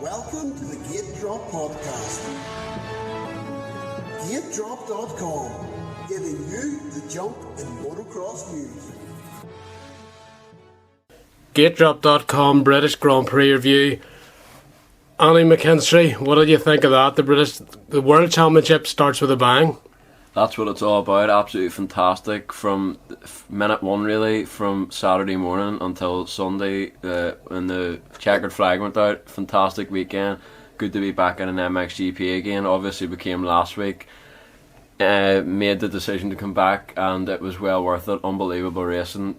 Welcome to the GateDrop podcast. GateDrop.com, giving you the jump in motocross news. GateDrop.com British Grand Prix review. Andy McKinstry, what did you think of that? The World Championship starts with a bang. That's what it's all about. Absolutely fantastic from minute one, really, from Saturday morning until Sunday when the checkered flag went out. Fantastic weekend. Good to be back in an MXGP again. Obviously became last week. Made the decision to come back and it was well worth it. Unbelievable racing.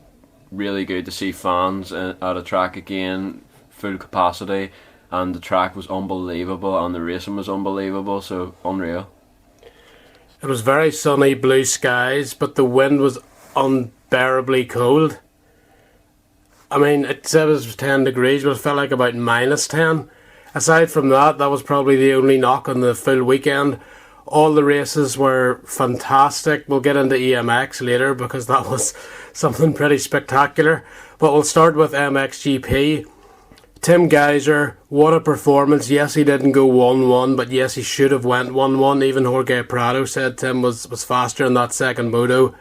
Really good to see fans at a track again, full capacity, and the track was unbelievable and the racing was unbelievable, so unreal. It was very sunny, blue skies, but the wind was unbearably cold. I mean, it said it was 10 degrees, but it felt like about minus 10. Aside from that, that was probably the only knock on the full weekend. All the races were fantastic. We'll get into EMX later because that was something pretty spectacular. But we'll start with MXGP. Tim Geiser, what a performance. Yes, he didn't go 1-1, but yes, he should have went 1-1. Even Jorge Prado said Tim was faster in that second moto.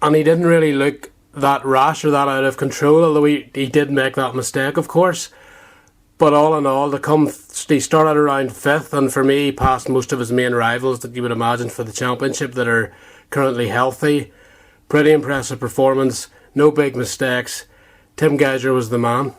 And he didn't really look that rash or that out of control, although he did make that mistake, of course. But all in all, he started around 5th, and for me, he passed most of his main rivals that you would imagine for the championship that are currently healthy. Pretty impressive performance, no big mistakes. Tim Geiser was the man.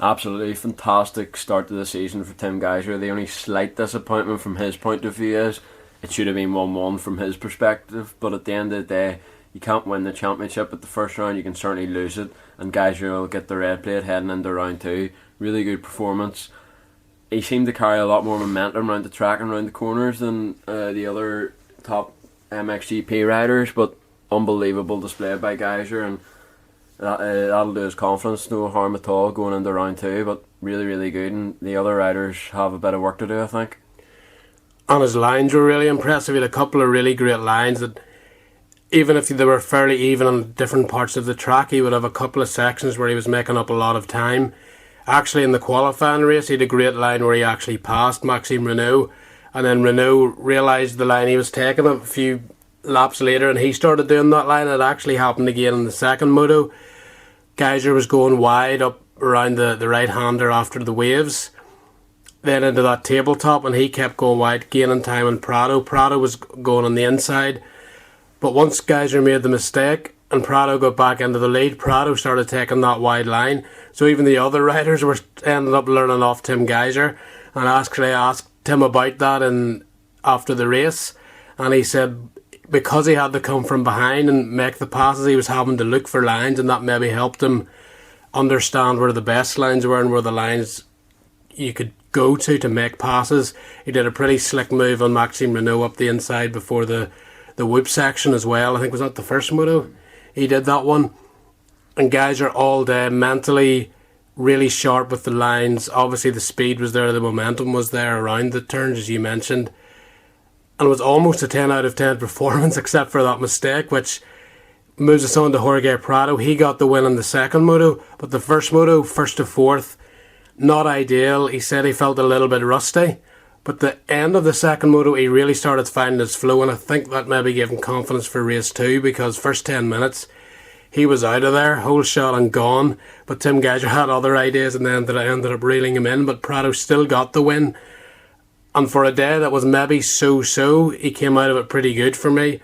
Absolutely fantastic start to the season for Tim Geiser. The only slight disappointment from his point of view is it should have been 1-1 from his perspective, but at the end of the day, you can't win the championship at the first round, you can certainly lose it, and Geiser will get the red plate heading into round 2. Really good performance. He seemed to carry a lot more momentum around the track and around the corners than the other top MXGP riders, but unbelievable display by Geiser, and that'll do his confidence no harm at all going into round 2, but really, really good, and the other riders have a bit of work to do, I think. And his lines were really impressive. He had a couple of really great lines that, even if they were fairly even on different parts of the track, he would have a couple of sections where he was making up a lot of time. Actually, in the qualifying race, he had a great line where he actually passed Maxime Renaux, and then Renaux realised the line he was taking a few laps later, and he started doing that line. It actually happened again in the second moto. Geiser was going wide up around the right-hander after the waves, then into that tabletop, and he kept going wide, gaining time on Prado. Prado was going on the inside, but once Geiser made the mistake and Prado got back into the lead, Prado started taking that wide line, so even the other riders were ended up learning off Tim Geiser, and actually asked Tim about that after the race, and he said because he had to come from behind and make the passes, he was having to look for lines, and that maybe helped him understand where the best lines were and where the lines you could go to make passes. He did a pretty slick move on Maxime Renaux up the inside before the whoop section as well. I think was that the first moto he did that one. And Geiser all day mentally really sharp with the lines. Obviously the speed was there, the momentum was there around the turns as you mentioned, and it was almost a 10 out of 10 performance except for that mistake, which moves us on to Jorge Prado. He got the win in the second moto, but the first moto, 1st to 4th, not ideal. He said he felt a little bit rusty, but the end of the second moto he really started finding his flow, and I think that maybe gave him confidence for race 2, because first 10 minutes he was out of there, whole shot and gone, but Tim Geiser had other ideas and then ended up reeling him in, but Prado still got the win. And for a day that was maybe so-so, he came out of it pretty good for me.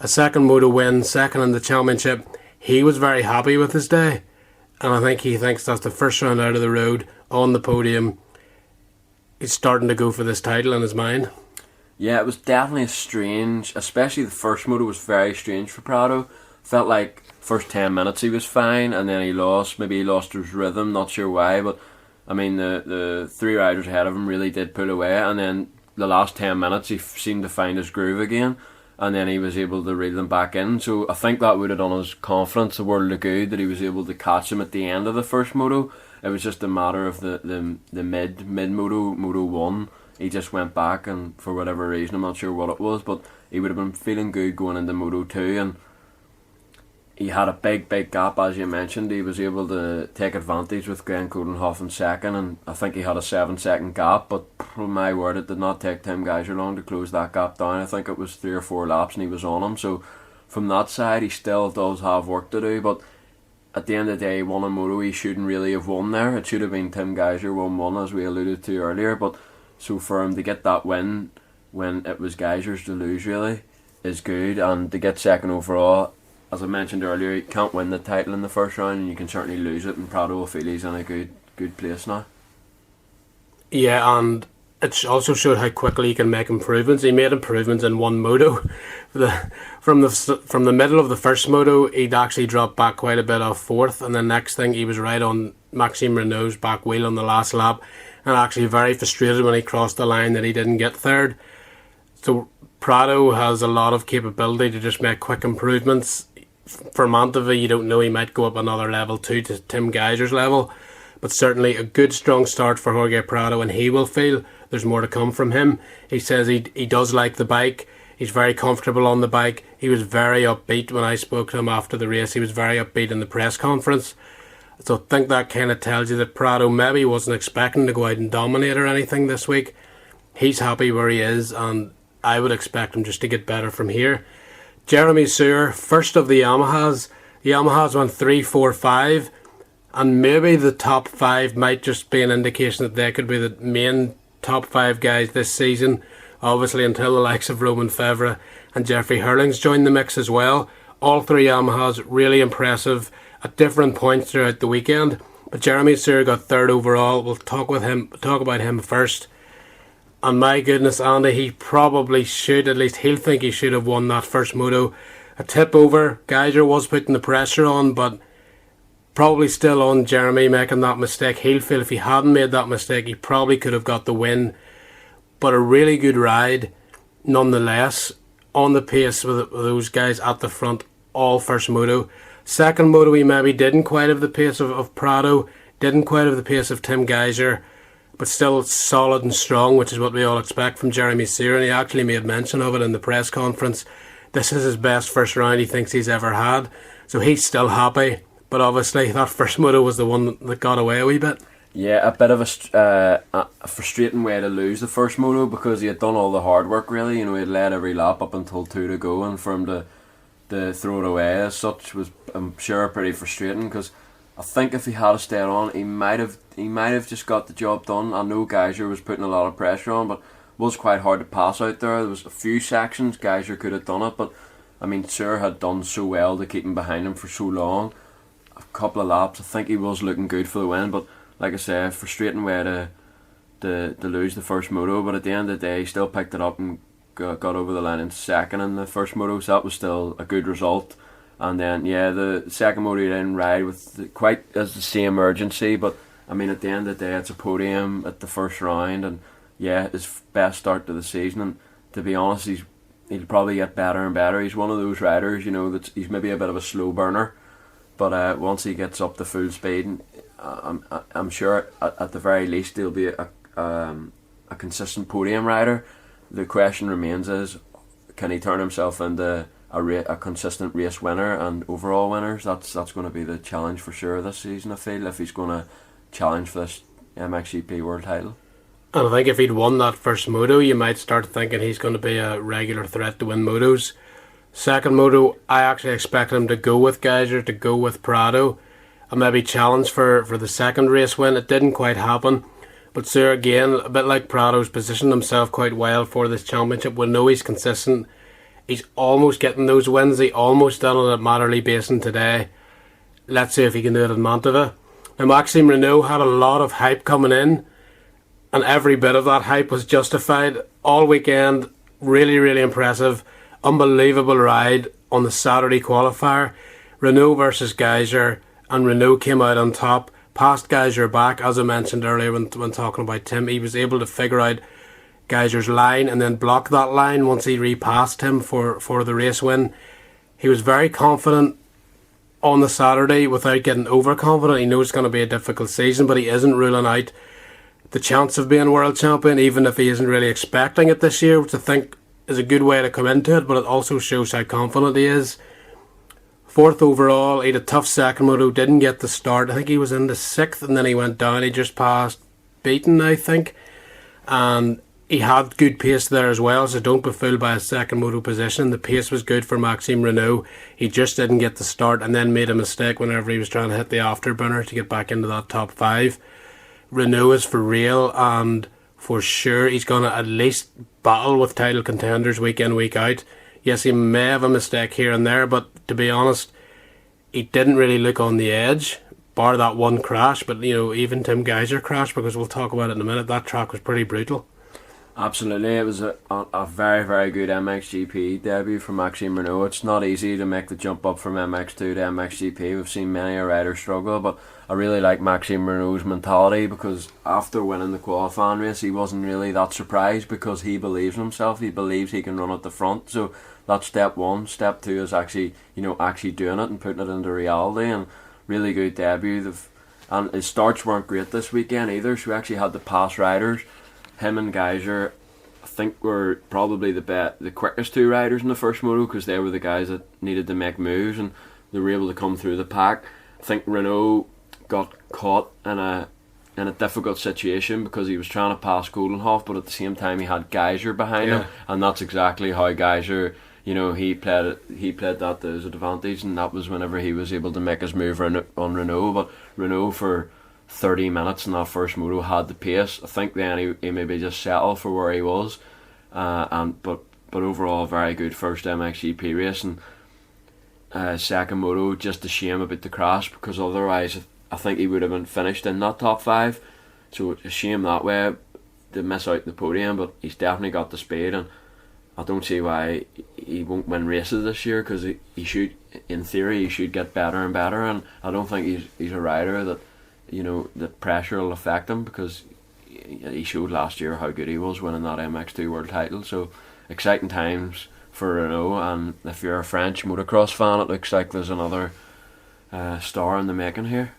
A second moto win, second in the championship. He was very happy with his day, and I think he thinks that's the first round out of the road, on the podium. He's starting to go for this title in his mind. Yeah, it was definitely strange, especially the first moto was very strange for Prado. Felt like first 10 minutes he was fine, and then he lost his rhythm, not sure why, but I mean, the 3 riders ahead of him really did pull away, and then the last 10 minutes he seemed to find his groove again, and then he was able to reel them back in. So I think that would have done his confidence a world of good, that he was able to catch him at the end of the first moto. It was just a matter of the mid moto 1. He just went back, and for whatever reason, I'm not sure what it was, but he would have been feeling good going into moto 2, and he had a big gap, as you mentioned. He was able to take advantage with Glenn Coudenhoff in second, and I think he had a 7-second gap, but oh my word, it did not take Tim Geiser long to close that gap down. I think it was 3 or 4 laps and he was on him. So from that side, he still does have work to do, but at the end of the day, he won a moto he shouldn't really have won there. It should have been Tim Geiser 1-1, as we alluded to earlier, but so for him to get that win when it was Geiser's to lose really is good, and to get second overall, as I mentioned earlier, you can't win the title in the first round and you can certainly lose it, and Prado will feel he's in a good place now. Yeah, and it also showed how quickly he can make improvements. He made improvements in one moto. From the middle of the first moto, he'd actually dropped back quite a bit off fourth, and the next thing he was right on Maxime Renault's back wheel on the last lap, and actually very frustrated when he crossed the line that he didn't get third. So Prado has a lot of capability to just make quick improvements. For Mantova, you don't know, he might go up another level too to Tim Geiser's level, but certainly a good strong start for Jorge Prado, and he will feel there's more to come from him. He says he does like the bike, he's very comfortable on the bike. He was very upbeat when I spoke to him after the race. He was very upbeat in the press conference. So I think that kind of tells you that Prado maybe wasn't expecting to go out and dominate or anything this week. He's happy where he is, and I would expect him just to get better from here. Jeremy Sear, first of the Yamahas. The Yamahas went 3-4-5, and maybe the top 5 might just be an indication that they could be the main top 5 guys this season, obviously until the likes of Roman Fevre and Jeffrey Hurlings join the mix as well. All 3 Yamahas really impressive at different points throughout the weekend, but Jeremy Sear got 3rd overall. We'll talk about him first. And my goodness, Andy, he probably should, at least he'll think he should have won that first moto. A tip over, Geiser was putting the pressure on, but probably still on Jeremy making that mistake. He'll feel if he hadn't made that mistake, he probably could have got the win. But a really good ride, nonetheless, on the pace with those guys at the front, all first moto. Second moto, he maybe didn't quite have the pace of Prado, didn't quite have the pace of Tim Geiser, but still solid and strong, which is what we all expect from Jeremy Sear, and he actually made mention of it in the press conference. This is his best first round he thinks he's ever had, so he's still happy, but obviously that first moto was the one that got away a wee bit. Yeah, a bit of a frustrating way to lose the first moto, because he had done all the hard work really. You know, he had led every lap up until 2 to go, and for him to throw it away as such was, I'm sure, pretty frustrating, because I think if he had stayed on, he might have just got the job done. I know Geiser was putting a lot of pressure on, but it was quite hard to pass out there. There was a few sections Geiser could have done it, but I mean, Sear had done so well to keep him behind him for so long. A couple of laps, I think he was looking good for the win, but like I say, frustrating way to lose the first moto. But at the end of the day, he still picked it up and got over the line in second in the first moto, so that was still a good result. And then, yeah, the second moto he didn't ride with quite as the same urgency, but I mean, at the end of the day, it's a podium at the first round, and yeah, his best start to the season. And to be honest, he'll probably get better and better. He's one of those riders, you know, that he's maybe a bit of a slow burner, but once he gets up to full speed, I'm sure at the very least he'll be a consistent podium rider. The question remains is, can he turn himself into a consistent race winner and overall winners? That's going to be the challenge for sure this season, I feel, if he's going to challenge for this MXGP world title. And I think if he'd won that first moto, you might start thinking he's going to be a regular threat to win motos. Second moto, I actually expect him to go with Geiser, to go with Prado, and maybe challenge for the second race win. It didn't quite happen, but Sear, again, a bit like Prado's, positioned himself quite well for this championship. We know he's consistent. He's almost getting those wins. He almost done it at Matterley Basin today. Let's see if he can do it at Mantova. Now, Maxime Renault had a lot of hype coming in, and every bit of that hype was justified all weekend. Really, really impressive. Unbelievable ride on the Saturday qualifier. Renault versus Geiser, and Renault came out on top, passed Geiser back, as I mentioned earlier when talking about Tim. He was able to figure out Geiser's line and then block that line once he repassed him for the race win. He was very confident on the Saturday without getting overconfident. He knows it's going to be a difficult season, but he isn't ruling out the chance of being world champion, even if he isn't really expecting it this year, which I think is a good way to come into it, but it also shows how confident he is. 4th overall. He had a tough second moto, didn't get the start. I think he was in the 6th and then he went down. He just passed Beaton, I think. And he had good pace there as well, so don't be fooled by his second moto position. The pace was good for Maxime Renault. He just didn't get the start and then made a mistake whenever he was trying to hit the afterburner to get back into that top 5. Renault is for real, and for sure he's going to at least battle with title contenders week in, week out. Yes, he may have a mistake here and there, but to be honest, he didn't really look on the edge, bar that one crash. But, you know, even Tim Geiser crashed, because we'll talk about it in a minute. That track was pretty brutal. Absolutely, it was a very, very good MXGP debut for Maxime Renault. It's not easy to make the jump up from MX2 to MXGP. We've seen many a rider struggle, but I really like Maxime Renault's mentality, because after winning the qualifying race, he wasn't really that surprised, because he believes in himself. He believes he can run at the front. So that's step one. Step two is actually doing it and putting it into reality. And really good debut. And his starts weren't great this weekend either. So we actually had the pass riders. Him and Geiser, I think, were probably the quickest two riders in the first moto, because they were the guys that needed to make moves and they were able to come through the pack. I think Renault got caught in a difficult situation, because he was trying to pass Goldenhoff, but at the same time he had Geiser behind him, and that's exactly how Geiser, you know, he played that to his advantage, and that was whenever he was able to make his move on Renault. But Renault, for 30 minutes in that first moto, had the pace. I think then he maybe just settled for where he was, but overall very good first MXGP race. And second moto, just a shame about the crash, because otherwise I think he would have been finished in that top 5. So it's a shame that way to miss out the podium, but he's definitely got the speed, and I don't see why he won't win races this year, because he should, in theory, he should get better and better. And I don't think he's a rider that, you know, the pressure will affect him, because he showed last year how good he was winning that MX2 world title. So exciting times for Renault, and if you're a French motocross fan, it looks like there's another star in the making here.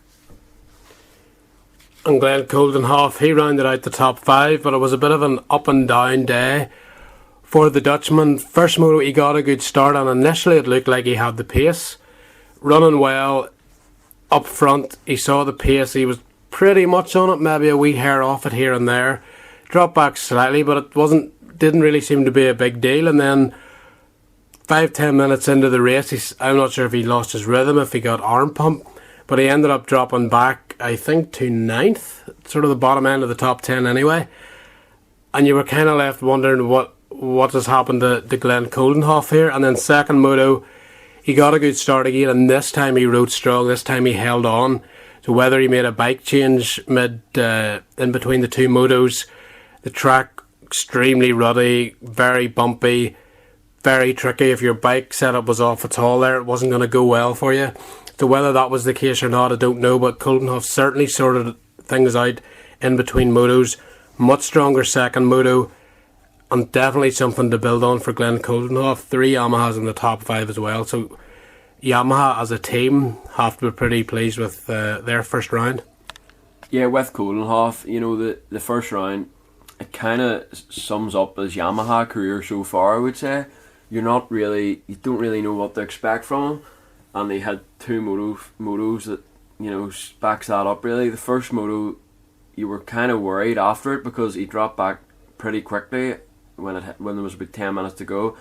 And Glenn Goldenhoff, he rounded out the top 5, but it was a bit of an up and down day for the Dutchman. First moto he got a good start, and initially it looked like he had the pace, running well up front. He saw the pace, he was pretty much on it, maybe a wee hair off it here and there, dropped back slightly, but it didn't really seem to be a big deal. And then 5-10 minutes into the race, I'm not sure if he lost his rhythm, if he got arm pump, but he ended up dropping back, I think, to 9th, sort of the bottom end of the top 10 anyway. And you were kind of left wondering what has happened to Glenn Goldenhoff here. And then second moto, he got a good start again, and this time he rode strong. This time he held on. So whether he made a bike change in between the two motos, the track extremely ruddy, very bumpy, very tricky. If your bike setup was off at all there, it wasn't going to go well for you. So whether that was the case or not, I don't know, but Goldenhoff certainly sorted things out in between motos. Much stronger second moto, and definitely something to build on for Glenn Goldenhoff. 3 Yamahas in the top 5 as well. So Yamaha as a team have to be pretty pleased with their first round. Yeah, with Goldenhoff, you know, the first round, it kind of sums up his Yamaha career so far, I would say. You don't really know what to expect from him, and he had 2 motos that, you know, backs that up really. The first moto, you were kind of worried after it, because he dropped back pretty quickly when there was about 10 minutes to go.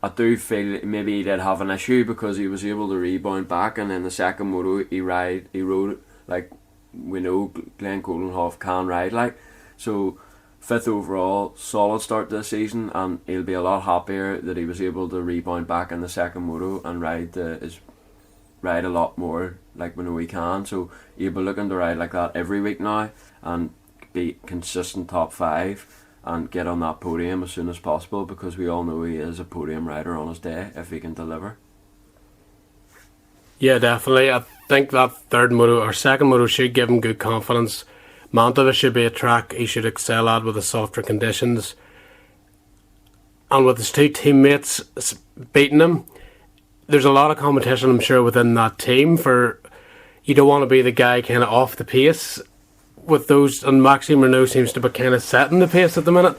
I do feel maybe he did have an issue, because he was able to rebound back, and then the second moto he rode like we know Glenn Goldenhoff can ride like. So 5th overall, solid start to the season, and he'll be a lot happier that he was able to rebound back in the second moto and ride a lot more like we know he can. So he'll be looking to ride like that every week now, and be consistent top 5 and get on that podium as soon as possible, because we all know he is a podium rider on his day if he can deliver. Yeah, definitely. I think that third moto or second moto should give him good confidence. Mantova should be a track he should excel at with the softer conditions. And with his 2 teammates beating him, there's a lot of competition, I'm sure, within that team. For you don't want to be the guy kind of off the pace with those, and Maxime Renault seems to be kind of setting the pace at the minute.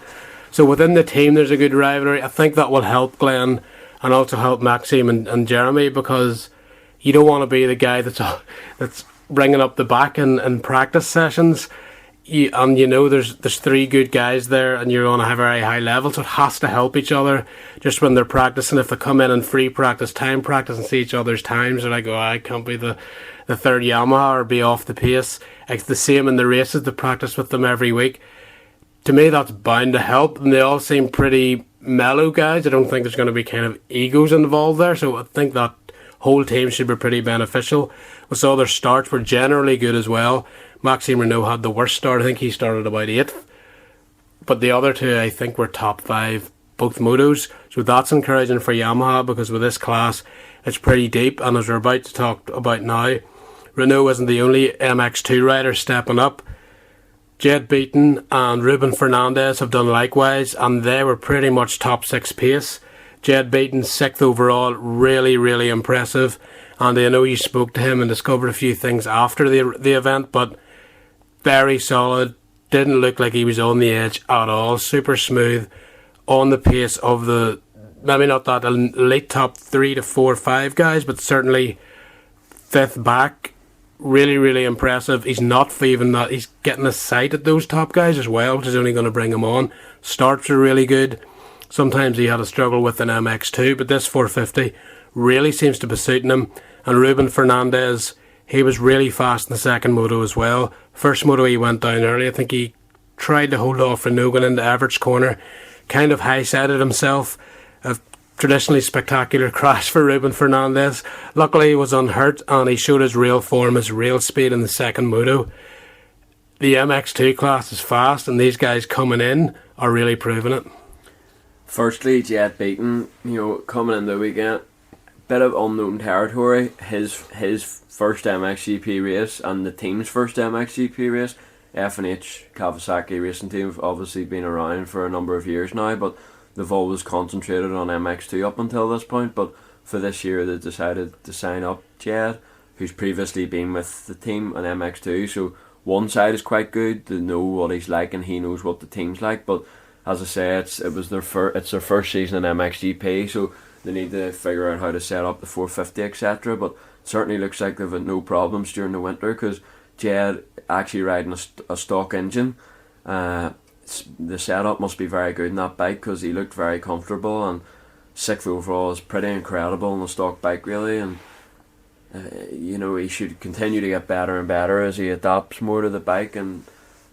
So within the team there's a good rivalry. I think that will help Glenn and also help Maxime and Jeremy, because you don't want to be the guy that's bringing up the back in practice sessions. There's 3 good guys there, and you're on a very high level, so it has to help each other. Just when they're practicing, if they come in free practice, time practice, and see each other's times, they're like, oh, I can't be the third Yamaha or be off the pace. It's the same in the races, to practice with them every week. To me, that's bound to help, and they all seem pretty mellow guys. I don't think there's going to be kind of egos involved there, so I think that whole team should be pretty beneficial. We saw their starts were generally good as well. Maxime Renault had the worst start. I think he started about 8th. But the other 2, I think, were top 5, both motos. So that's encouraging for Yamaha, because with this class, it's pretty deep. And as we're about to talk about now, Renault isn't the only MX2 rider stepping up. Jed Beaton and Reuben Fernandez have done likewise, and they were pretty much top 6 pace. Jed Beaton, 6th overall, really, really impressive. And I know you spoke to him and discovered a few things after the event, but very solid. Didn't look like he was on the edge at all. Super smooth, on the pace of the, maybe not that elite top 3 to 4 or 5 guys, but certainly 5th back. Really, really impressive. He's not even that. He's getting a sight at those top guys as well, which is only going to bring him on. Starts are really good. Sometimes he had a struggle with an MX2, but this 450 really seems to be suiting him. And Reuben Fernandez, he was really fast in the second moto as well. First moto he went down early. I think he tried to hold off Renault going into Everts corner. Kind of high-sided himself. A traditionally spectacular crash for Reuben Fernandez. Luckily he was unhurt, and he showed his real form, his real speed in the second moto. The MX2 class is fast, and these guys coming in are really proving it. Firstly, Jed Beaton, coming in the weekend, bit of unknown territory. His first MXGP race and the team's first MXGP race. F&H Kawasaki racing team have obviously been around for a number of years now, but they've always concentrated on MX2 up until this point. But for this year, they decided to sign up Jed, who's previously been with the team on MX2. So one side is quite good. They know what he's like, and he knows what the team's like. But as I say, it's their first season in MXGP, so they need to figure out how to set up the 450, etc. But certainly looks like they've had no problems during the winter, because Jed actually riding a stock engine. The setup must be very good in that bike, because he looked very comfortable, and 6th overall is pretty incredible on a stock bike, really. And he should continue to get better and better as he adapts more to the bike. And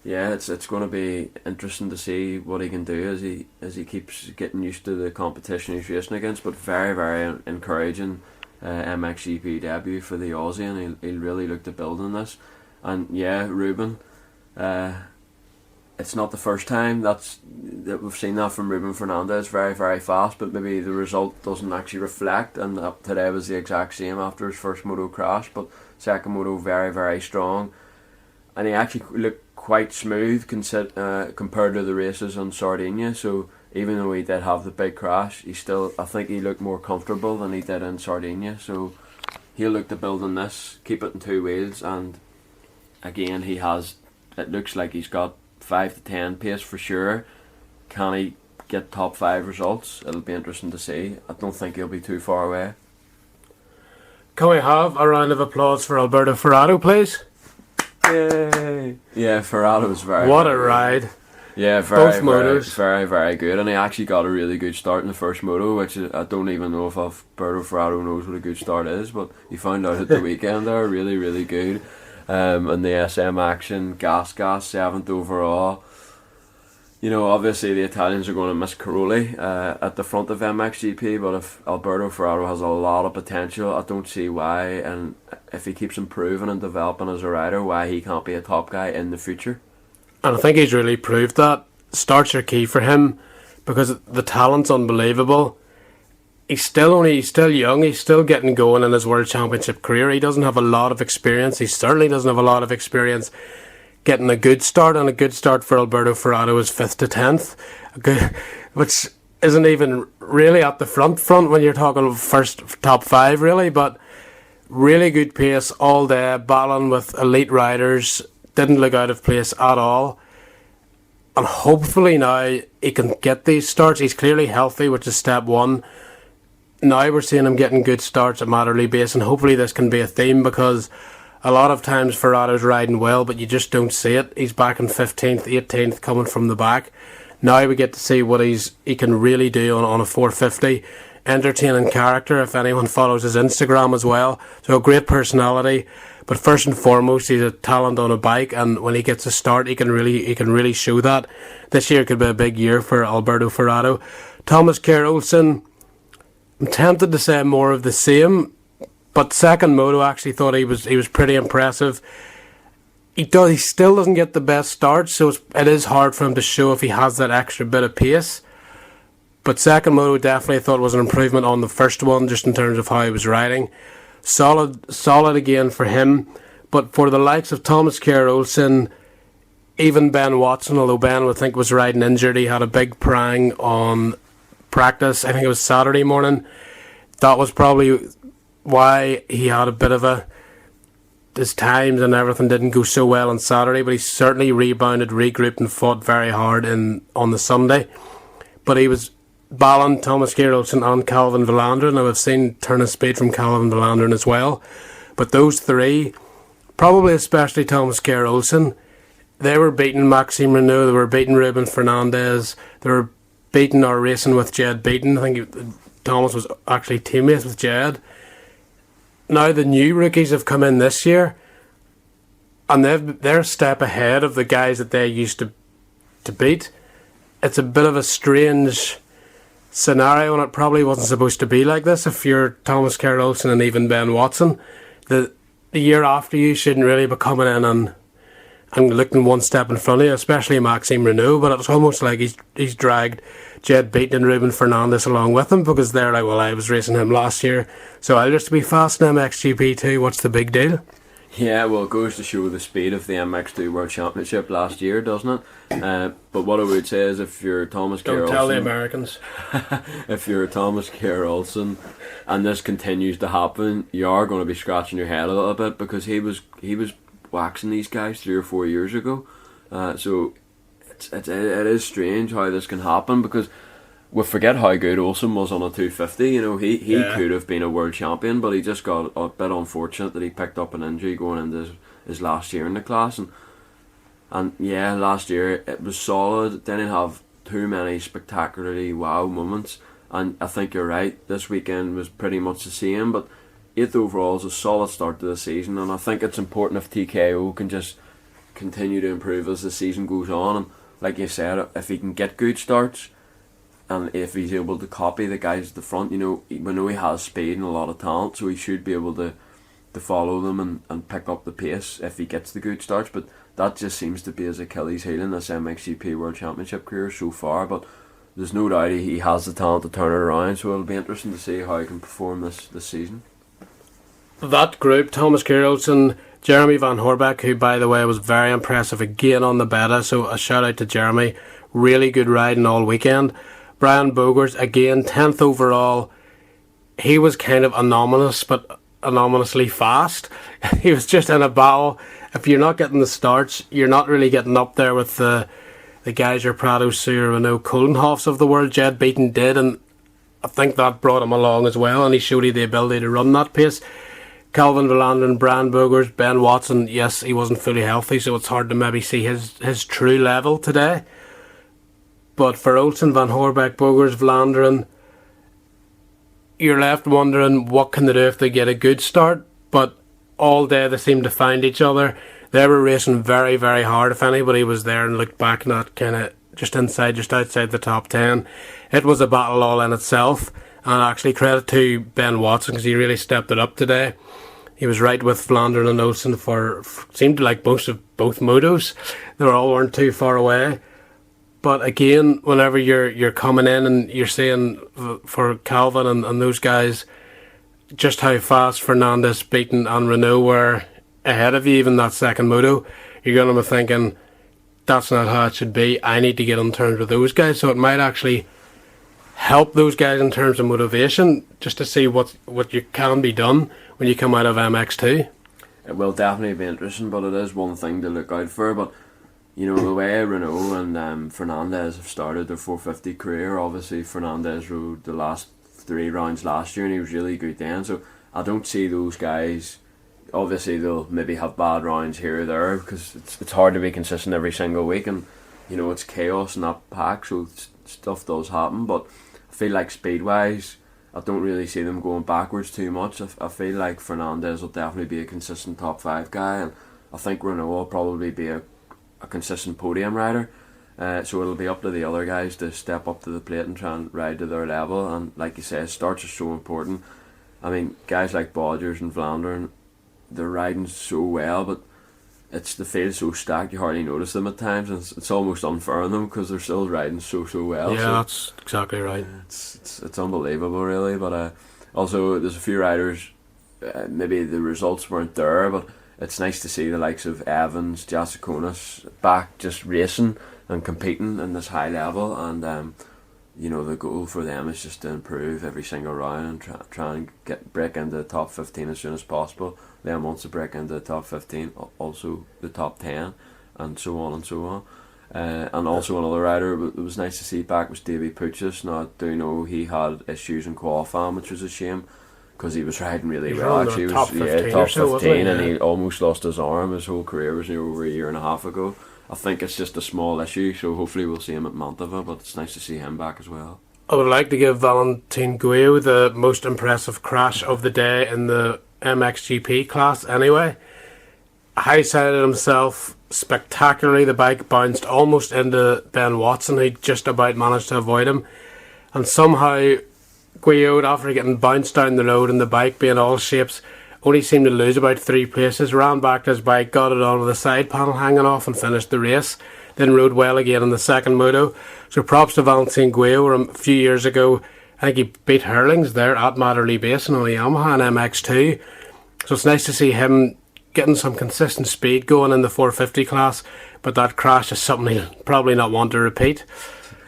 yeah, it's going to be interesting to see what he can do as he keeps getting used to the competition he's racing against. But very, very encouraging MXGP debut for the Aussie, and he'll really look to build on this. And yeah, Reuben, it's not the first time that we've seen that from Reuben Fernandez. Very, very fast, but maybe the result doesn't actually reflect. And today was the exact same after his first moto crash, but second moto very, very strong. And he actually looked quite smooth compared to the races on Sardinia. So even though he did have the big crash, I think he looked more comfortable than he did in Sardinia. So he'll look to build on this, keep it in 2 wheels, and again it looks like he's got 5 to 10 pace for sure. Can he get top 5 results? It'll be interesting to see. I don't think he'll be too far away. Can we have a round of applause for Alberto Ferrado, please? Yay! Yeah, Ferrado was what a ride. Yeah, both motos. Very, very good. And he actually got a really good start in the first moto, which I don't even know if Alberto Ferrado knows what a good start is, but he found out at the weekend there. Really, really good. And the SM action, gas, 7th overall. Obviously the Italians are going to miss Caroli at the front of MXGP, but if Alberto Ferrado has a lot of potential, I don't see why, and if he keeps improving and developing as a rider, why he can't be a top guy in the future. And I think he's really proved that. Starts are key for him, because the talent's unbelievable. He's still young, he's still getting going in his World Championship career. He doesn't have a lot of experience. He certainly doesn't have a lot of experience getting a good start, and a good start for Alberto Ferrado is 5th to 10th, which isn't even really at the front when you're talking first top 5 really, but really good pace all day, battling with elite riders, didn't look out of place at all. And hopefully now he can get these starts. He's clearly healthy, which is step 1. now we're seeing him getting good starts at Matterley Base, and hopefully this can be a theme, because a lot of times Ferrado's riding well, but you just don't see it. He's back in 15th, 18th, coming from the back. Now we get to see what he can really do on a 450. Entertaining character, if anyone follows his Instagram as well. So a great personality, but first and foremost, he's a talent on a bike, and when he gets a start, he can really show that. This year could be a big year for Alberto Ferrado. Thomas Kerr Olsen, I'm tempted to say more of the same, but second moto actually thought he was pretty impressive. He still doesn't get the best start, so it is hard for him to show if he has that extra bit of pace. But second moto definitely thought was an improvement on the first one, just in terms of how he was riding. Solid again for him. But for the likes of Thomas Kerr Olsen, even Ben Watson, although Ben would think was riding injured, he had a big prang on practice. I think it was Saturday morning. That was probably why he had a bit of his times and everything didn't go so well on Saturday, but he certainly rebounded, regrouped and fought very hard on the Sunday. But he was battling Thomas Kerr Olsen and Calvin Villandren. Now I've seen turn of speed from Calvin Villandren as well, but those three, probably especially Thomas Kerr Olsen, they were beating Maxime Renault, they were beating Reuben Fernandez, they were beating or racing with Jed Beaton. I think Thomas was actually teammates with Jed. Now the new rookies have come in this year, and they're a step ahead of the guys that they used to beat. It's a bit of a strange scenario, and it probably wasn't supposed to be like this. If you're Thomas Kerr Olsen and even Ben Watson, the year after you shouldn't really be coming in and looking one step in front of you, especially Maxime Renault. But it's almost like he's dragged Jed Beaton and Reuben Fernandez along with him, because they're like, well, I was racing him last year, so I'll just be fast in MXGP too. What's the big deal? Yeah, well, it goes to show the speed of the MX2 World Championship last year, doesn't it? But what I would say is, if you're Thomas Kerr Olsen... Don't tell the Americans. If you're Thomas Kerr Olsen and this continues to happen, you are going to be scratching your head a little bit, because he was waxing these guys 3 or 4 years ago. So it is strange how this can happen, because we forget how good Olsen was on a 250. You know, he could have been a world champion, but he just got a bit unfortunate that he picked up an injury going into his last year in the class. And yeah, last year it was solid. Didn't have too many spectacularly wow moments. And I think you're right, this weekend was pretty much the same, but 8th overall is a solid start to the season, and I think it's important if TKO can just continue to improve as the season goes on. And like you said, if he can get good starts, and if he's able to copy the guys at the front, we know he has speed and a lot of talent, so he should be able to follow them and pick up the pace if he gets the good starts. But that just seems to be his Achilles heel in this MXGP World Championship career so far. But there's no doubt he has the talent to turn it around, so it'll be interesting to see how he can perform this season. That group, Thomas Kerr Olsen, Jeremy Van Horbeck, who by the way was very impressive again on the beta, so a shout out to Jeremy, really good riding all weekend. Brian Bogars, again 10th overall. He was kind of anomalous, but anomalously fast. He was just in a battle. If you're not getting the starts, you're not really getting up there with the Geiser, Prado, Suyer, Renault, Kohlenhoffs of the world. Jed Beaton did, and I think that brought him along as well, and he showed you the ability to run that pace. Calvin Villandren, Brian Bogars, Ben Watson, yes, he wasn't fully healthy, so it's hard to maybe see his true level today. But for Olsen, Van Horbeck, Bogars, Villandren, you're left wondering what can they do if they get a good start. But all day they seemed to find each other. They were racing very, very hard. If anybody was there and looked back and that kind of just outside the top 10, it was a battle all in itself. And actually credit to Ben Watson, because he really stepped it up today. He was right with Villandren and Olsen for seemed like both motos. They weren't too far away. But again, whenever you're coming in and you're seeing for Calvin and those guys just how fast Fernandez, Beaton and Renault were ahead of you, even that second moto, you're going to be thinking, that's not how it should be. I need to get on terms with those guys. So it might actually help those guys in terms of motivation, just to see what you can be done when you come out of MX2. It will definitely be interesting, but it is one thing to look out for. But the way Renault and Fernandez have started their 450 career, obviously Fernandez rode the last 3 rounds last year, and he was really good then. So I don't see those guys. Obviously, they'll maybe have bad rounds here or there because it's hard to be consistent every single week, and it's chaos in that pack, so stuff does happen. But I feel like speed wise, I don't really see them going backwards too much. I feel like Fernandez will definitely be a consistent top 5 guy, and I think Renault will probably be a consistent podium rider. So it'll be up to the other guys to step up to the plate and try and ride to their level. And like you say, starts are so important. I mean, guys like Bogars and Vlaanderen, they're riding so well, but it's the field's so stacked you hardly notice them at times, and it's almost unfair on them because they're still riding so well. Yeah, so that's exactly right. It's unbelievable, really. But also there's a few riders, maybe the results weren't there, but it's nice to see the likes of Evans, Jasakonis back just racing and competing in this high level, and the goal for them is just to improve every single round and try and break into the top 15 as soon as possible. Then once they break into the top 15, also the top 10, and so on and so on. And also another rider it was nice to see back was Davy Puchis. Now I do know he had issues in qualifying, which was a shame because he was riding really well. Actually, he was top 15, and he almost lost his arm. His whole career was over a year and a half ago. I think it's just a small issue, so hopefully we'll see him at Mantova, but it's nice to see him back as well. I would like to give Valentin Guillou the most impressive crash of the day in the MXGP class anyway. High-sided himself spectacularly. The bike bounced almost into Ben Watson, who just about managed to avoid him. And somehow Guillou, after getting bounced down the road and the bike being all shapes, only seemed to lose about 3 places, ran back to his bike, got it on with a side panel hanging off and finished the race. Then rode well again in the second moto. So props to Valentin Guillou. A few years ago, I think he beat Hurlings there at Matterley Basin on a Yamaha and MX2. So it's nice to see him getting some consistent speed going in the 450 class, but that crash is something he'll probably not want to repeat.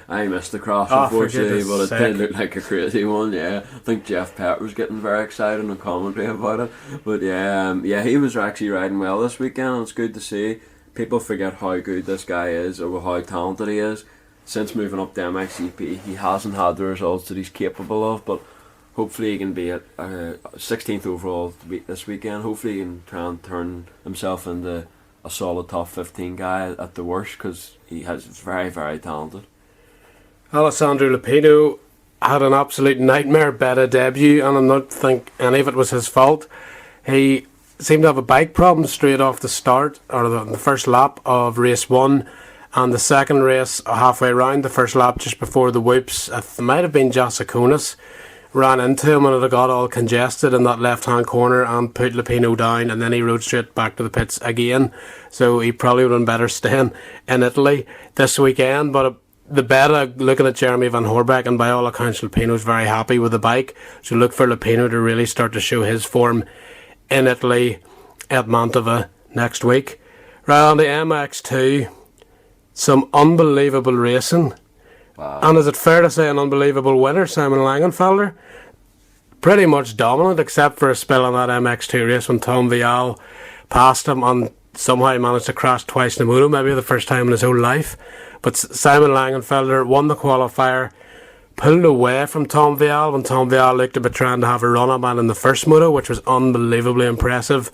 I missed the crash, unfortunately, but it did look like a crazy one. Yeah, I think Jeff Pett was getting very excited on commentary about it. But yeah, he was actually riding well this weekend, and it's good to see. People forget how good this guy is, or how talented he is. Since moving up to MXGP, he hasn't had the results that he's capable of, but hopefully he can be at 16th overall this weekend. Hopefully he can try and turn himself into a solid top 15 guy at the worst, because he's very, very talented. Alessandro Lupino had an absolute nightmare beta debut, and I don't think any of it was his fault. He seemed to have a bike problem straight off the start, or the first lap of race 1, and the second race halfway round, the first lap just before the whoops, it might have been Jasakonis, ran into him and it got all congested in that left hand corner and put Lupino down, and then he rode straight back to the pits again. So he probably would have been better staying in Italy this weekend. But the beta, looking at Jeremy Van Horbeck, and by all accounts Lupino's very happy with the bike, so look for Lupino to really start to show his form in Italy at Mantova next week. Right on the MX2, some unbelievable racing. Wow. And is it fair to say an unbelievable winner, Simon Langenfelder? Pretty much dominant, except for a spill on that MX2 race when Tom Vial passed him and somehow he managed to crash twice in the moto, maybe the first time in his whole life. But Simon Langenfelder won the qualifier, pulled away from Tom Vial when Tom Vial looked to be trying to have a run up in the first moto, which was unbelievably impressive.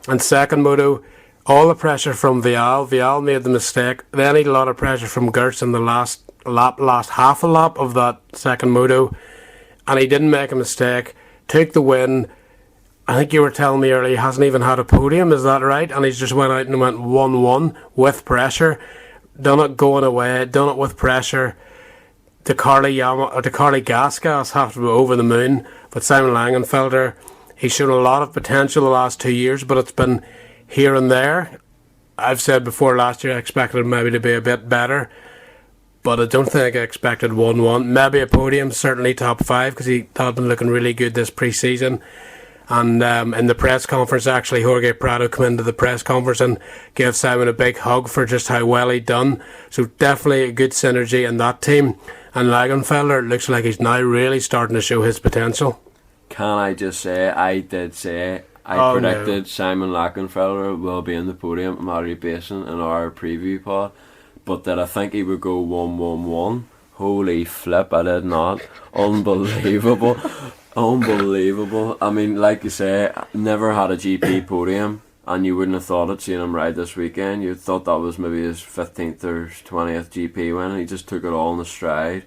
And second moto, all the pressure from Vial. Vial made the mistake. Then he had a lot of pressure from Gertz in the last half a lap of that second moto, and he didn't make a mistake, took the win. I think you were telling me earlier he hasn't even had a podium, is that right? And he's just went out and went 1-1 with pressure, done it going away, done it with pressure. The Carly Gas have to be over the moon, but Simon Langenfelder, he's shown a lot of potential the last 2 years, but it's been here and there. I've said before last year I expected him maybe to be a bit better, but I don't think I expected 1-1. Maybe a podium, certainly top 5, because he had been looking really good this pre-season. And in the press conference, actually, Jorge Prado came into the press conference and gave Simon a big hug for just how well he'd done. So definitely a good synergy in that team. And Langenfelder looks like he's now really starting to show his potential. Can I just say, I predicted Simon Langenfelder will be in the podium at Matterley Basin in our preview pod, but that I think he would go 1-1-1 Holy flip, I did not. Unbelievable. Unbelievable. I mean, like you say, never had a GP podium, and you wouldn't have thought it seeing him ride this weekend. You'd thought that was maybe his 15th or 20th GP win, and he just took it all in the stride.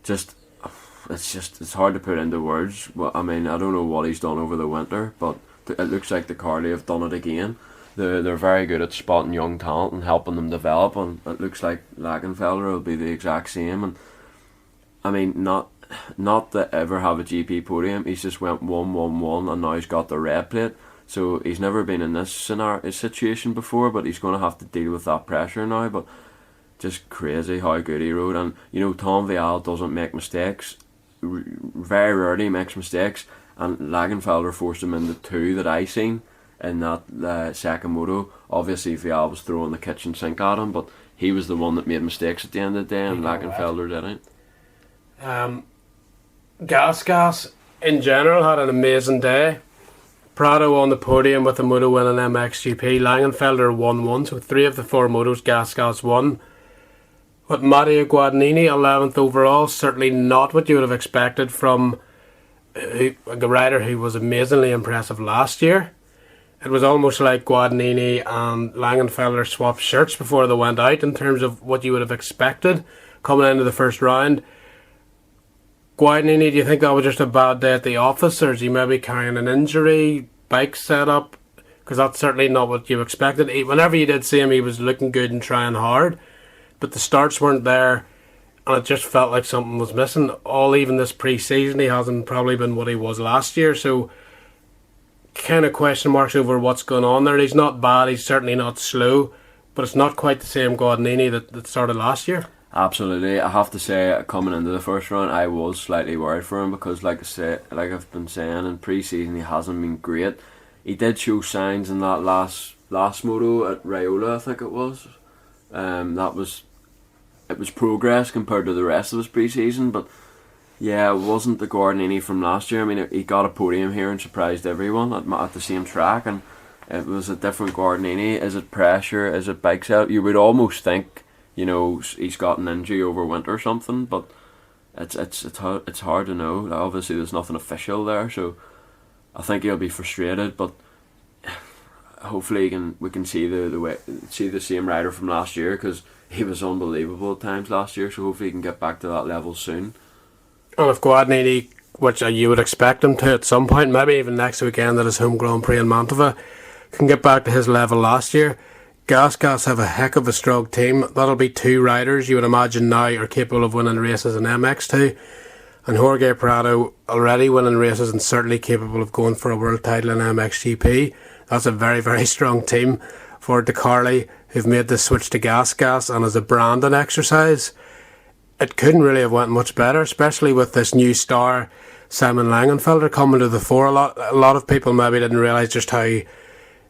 It's hard to put into words. Well, I mean, I don't know what he's done over the winter, but it looks like the Carly have done it again. They're very good at spotting young talent and helping them develop, and it looks like Lagenfelder will be the exact same. And I mean, not to ever have a GP podium. He's just went 1-1-1, and now he's got the red plate. So he's never been in this situation before, but he's going to have to deal with that pressure now. But just crazy how good he rode. And you know, Tom Vial doesn't make mistakes. Very rarely makes mistakes, and Lagenfelder forced him into two that I seen in that second moto. Obviously Vial was throwing the kitchen sink at him, but he was the one that made mistakes at the end of the day, and Lagenfelder didn't. Gas in general had an amazing day. Prado on the podium with the moto win in MXGP. Langenfelder won one, so 3 of the 4 motos Gas won. But Matteo Guadagnini 11th overall, certainly not what you would have expected from a rider who was amazingly impressive last year. It was almost like Guadagnini and Langenfelder swapped shirts before they went out in terms of what you would have expected coming into the first round. Guadagnini, do you think that was just a bad day at the office, or is he maybe carrying an injury, bike setup? Because that's certainly not what you expected. Whenever you did see him, he was looking good and trying hard, but the starts weren't there, and it just felt like something was missing. Even this pre-season, he hasn't probably been what he was last year, so kind of question marks over what's going on there. He's not bad, he's certainly not slow, but it's not quite the same Guadagnini that started last year. Absolutely. I have to say, coming into the first round, I was slightly worried for him because, like I've been saying, in pre-season he hasn't been great. He did show signs in that last moto at Raiola, I think it was. It was progress compared to the rest of his pre-season, but yeah, it wasn't the Guadagnini from last year. I mean, he got a podium here and surprised everyone at the same track, and it was a different Guadagnini. Is it pressure? Is it bike setup? You would almost think, you know, he's got an injury over winter or something, but it's hard to know. Obviously, there's nothing official there, so I think he'll be frustrated. But hopefully, we can see the same rider from last year, because he was unbelievable at times last year. So hopefully, he can get back to that level soon. And if Guadagnini, which you would expect him to at some point, maybe even next weekend at his home Grand Prix in Mantova, can get back to his level last year. Gas have a heck of a strong team. That'll be 2 riders you would imagine now are capable of winning races in MX2. And Jorge Prado already winning races and certainly capable of going for a world title in MXGP. That's a very, very strong team for the Carly, who've made the switch to gas and as a branding exercise. It couldn't really have went much better, especially with this new star, Simon Langenfelder, coming to the fore. A lot of people maybe didn't realise just how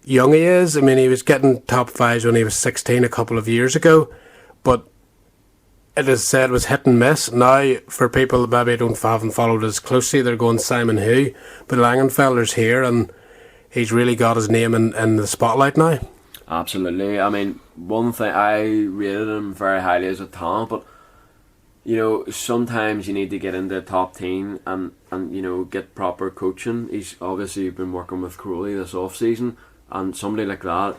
young he is. I mean, he was getting top 5s when he was 16 a couple of years ago, but it is said was hit and miss. Now, for people that maybe haven't followed as closely, they're going Simon who, but Langenfelder's here and he's really got his name in the spotlight now. Absolutely. I mean, one thing, I rated him very highly as a talent, but you know, sometimes you need to get into the top team and you know, get proper coaching. He's obviously been working with Crowley this off season, and somebody like that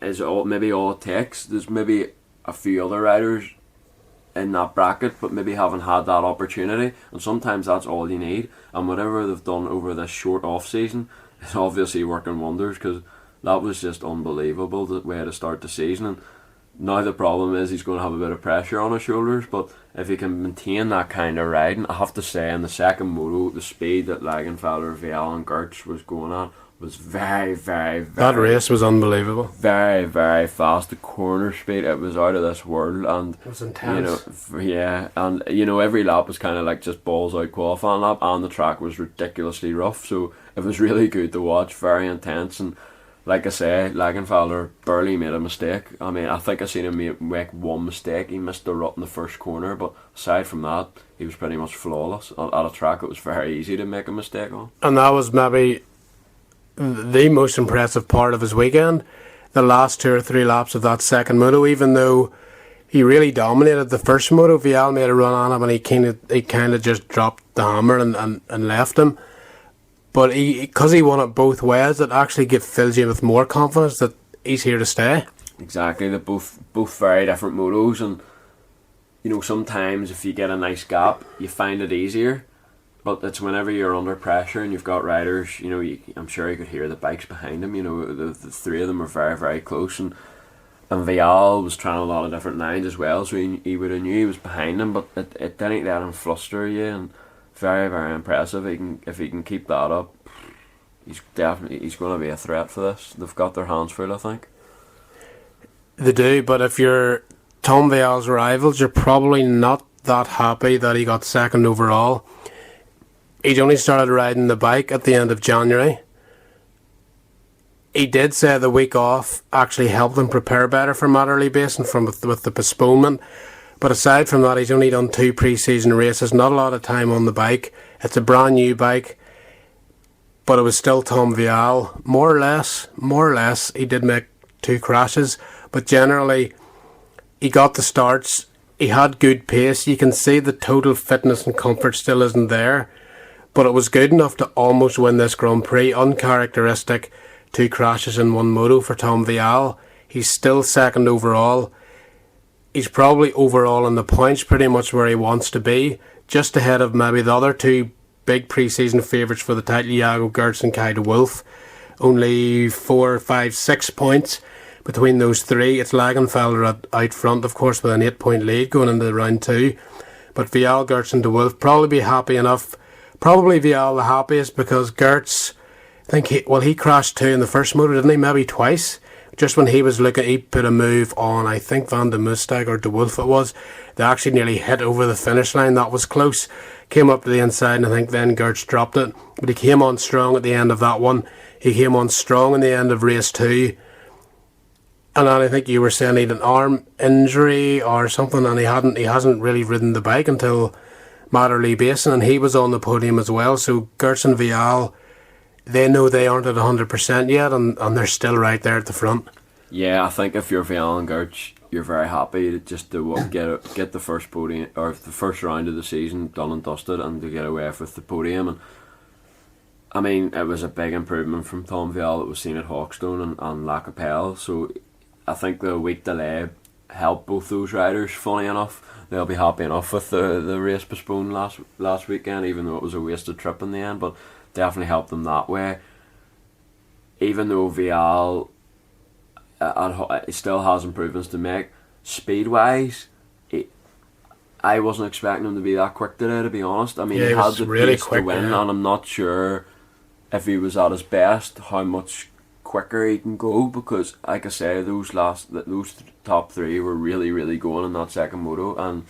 is maybe all it takes. There's maybe a few other riders in that bracket, but maybe haven't had that opportunity, and sometimes that's all you need. And whatever they've done over this short off season is obviously working wonders, because that was just unbelievable the way to start the season. And now the problem is he's going to have a bit of pressure on his shoulders, but if he can maintain that kind of riding, I have to say in the second moto, the speed that Lagenfelder, Vial and Gertz was going at was very, very, very... That race was unbelievable. Very, very fast. The corner speed, it was out of this world. And it was intense. You know, yeah, and you know, every lap was kind of like just balls out qualifying lap, and the track was ridiculously rough, so it was really good to watch, very intense. And like I say, Lagenfelder barely made a mistake. I mean, I think I seen him make one mistake. He missed the rut in the first corner, but aside from that, he was pretty much flawless. At a track it was very easy to make a mistake on. And that was maybe the most impressive part of his weekend. The last 2 or 3 laps of that second moto, even though he really dominated the first moto. Vial made a run on him and he kind of just dropped the hammer and left him. But because he won it both ways, it actually fills you with more confidence that he's here to stay. Exactly, they're both very different motos, and you know, sometimes if you get a nice gap, you find it easier. But it's whenever you're under pressure and you've got riders, you know, I'm sure you could hear the bikes behind him. You know, the three of them are very, very close, and Vial was trying a lot of different lines as well, so he would have knew he was behind him, but it didn't let him fluster you, and very, very impressive. If he can keep that up, he's going to be a threat for this. They've got their hands full, I think. They do, but if you're Tom Vial's rivals, you're probably not that happy that he got second overall. He'd only started riding the bike at the end of January. He did say the week off actually helped him prepare better for Matterley Basin with the postponement. But aside from that, he's only done 2 pre-season races, not a lot of time on the bike. It's a brand new bike, but it was still Tom Vial. More or less, he did make 2 crashes, but generally, he got the starts. He had good pace. You can see the total fitness and comfort still isn't there, but it was good enough to almost win this Grand Prix. Uncharacteristic 2 crashes in 1 moto for Tom Vial. He's still second overall. He's probably overall in the points pretty much where he wants to be, just ahead of maybe the other 2 big pre-season favourites for the title, Jago Gertz and Kai de Wolf. Only 4, 5, 6 points between those 3. It's Lagenfelder out front, of course, with an 8-point lead going into round 2. But Vial, Gertz and de Wolf probably be happy enough. Probably Vial the happiest, because Gertz, I think he crashed 2 in the first motor, didn't he? Maybe twice. Just when he was looking, he put a move on, I think Van de Mustang or de Wolf it was. They actually nearly hit over the finish line. That was close. Came up to the inside, and I think then Gertz dropped it. But he came on strong at the end of that one. He came on strong in the end of race 2. And then I think you were saying he had an arm injury or something, and he hasn't really ridden the bike until Matterley Basin, and he was on the podium as well. So Gertz and Vial, they know they aren't at 100% yet, and they're still right there at the front. Yeah, I think if you're Vial and Gertz, you're very happy just to get the first podium or the first round of the season done and dusted, and to get away with the podium. And I mean, it was a big improvement from Tom Vial that was seen at Hawkstone and La Capelle. So I think the week delay helped both those riders. Funny enough, they'll be happy enough with the race postponed last weekend, even though it was a wasted trip in the end. But definitely helped them that way. Even though Vial it still has improvements to make, speed wise, I wasn't expecting him to be that quick today, to be honest. I mean, he had the really pace to win, and I'm not sure if he was at his best how much quicker he can go, because like I say, those top 3 were really, really going in that second moto. And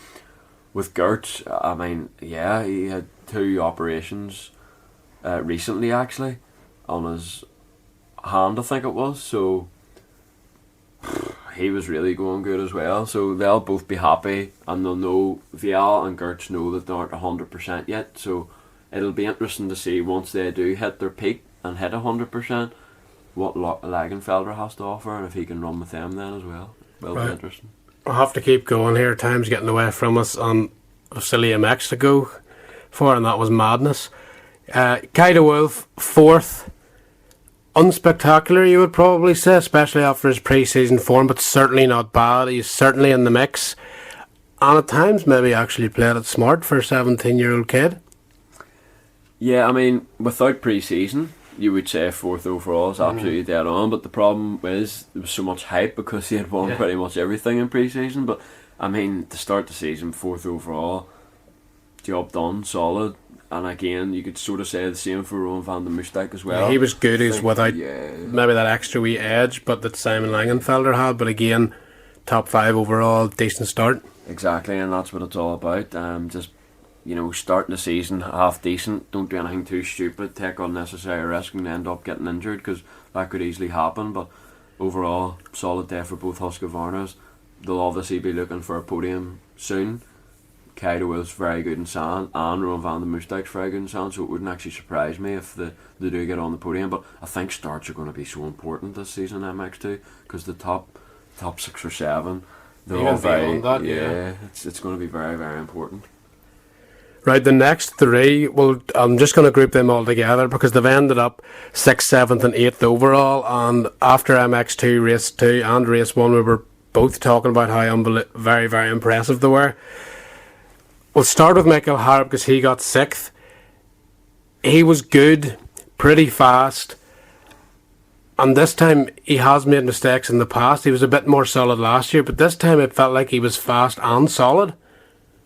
with Gertz, I mean, yeah, he had 2 operations recently actually on his hand, I think it was, so he was really going good as well. So they'll both be happy, and they'll know, Vial and Gertz know that they aren't 100% yet, so it'll be interesting to see once they do hit their peak and hit 100% what Lagenfelder has to offer, and if he can run with them then as well. Will be interesting. We'll have to keep going here. Time's getting away from us, and Vasily MX to go for, and that was madness. Kai de Wolf, 4th. Unspectacular, you would probably say, especially after his pre-season form, but certainly not bad. He's certainly in the mix, and at times maybe actually played it smart for a 17-year-old kid. Yeah, I mean, without pre-season, you would say 4th overall is absolutely dead on, but the problem is there was so much hype because he had won pretty much everything in pre-season. But I mean, to start the season, 4th overall, job done, solid. And again, you could sort of say the same for Reuben van der Moosdijk as well. Yeah, he was good. He was without maybe that extra wee edge, but that Simon Langenfelder had. But again, top 5 overall, decent start. Exactly, and that's what it's all about. Just, you know, starting the season half decent. Don't do anything too stupid. Take unnecessary risk and end up getting injured, because that could easily happen. But overall, solid day for both Husqvarnas. They'll obviously be looking for a podium soon. Kai de Wolf's very good in sand, and Reuben van der Moosdijk's very good in sand, so it wouldn't actually surprise me if they do get on the podium. But I think starts are going to be so important this season in MX2, because the top 6 or 7, they're Even all very beyond that, yeah. It's going to be very, very important. Right, the next three, well, I'm just going to group them all together because they've ended up 6th, 7th and 8th overall, and after MX2, Race 2 and Race 1 we were both talking about how very, very impressive they were. We'll start with Michael Harp because he got 6th. He was good, pretty fast, and this time he has made mistakes in the past. He was a bit more solid last year, but this time it felt like he was fast and solid,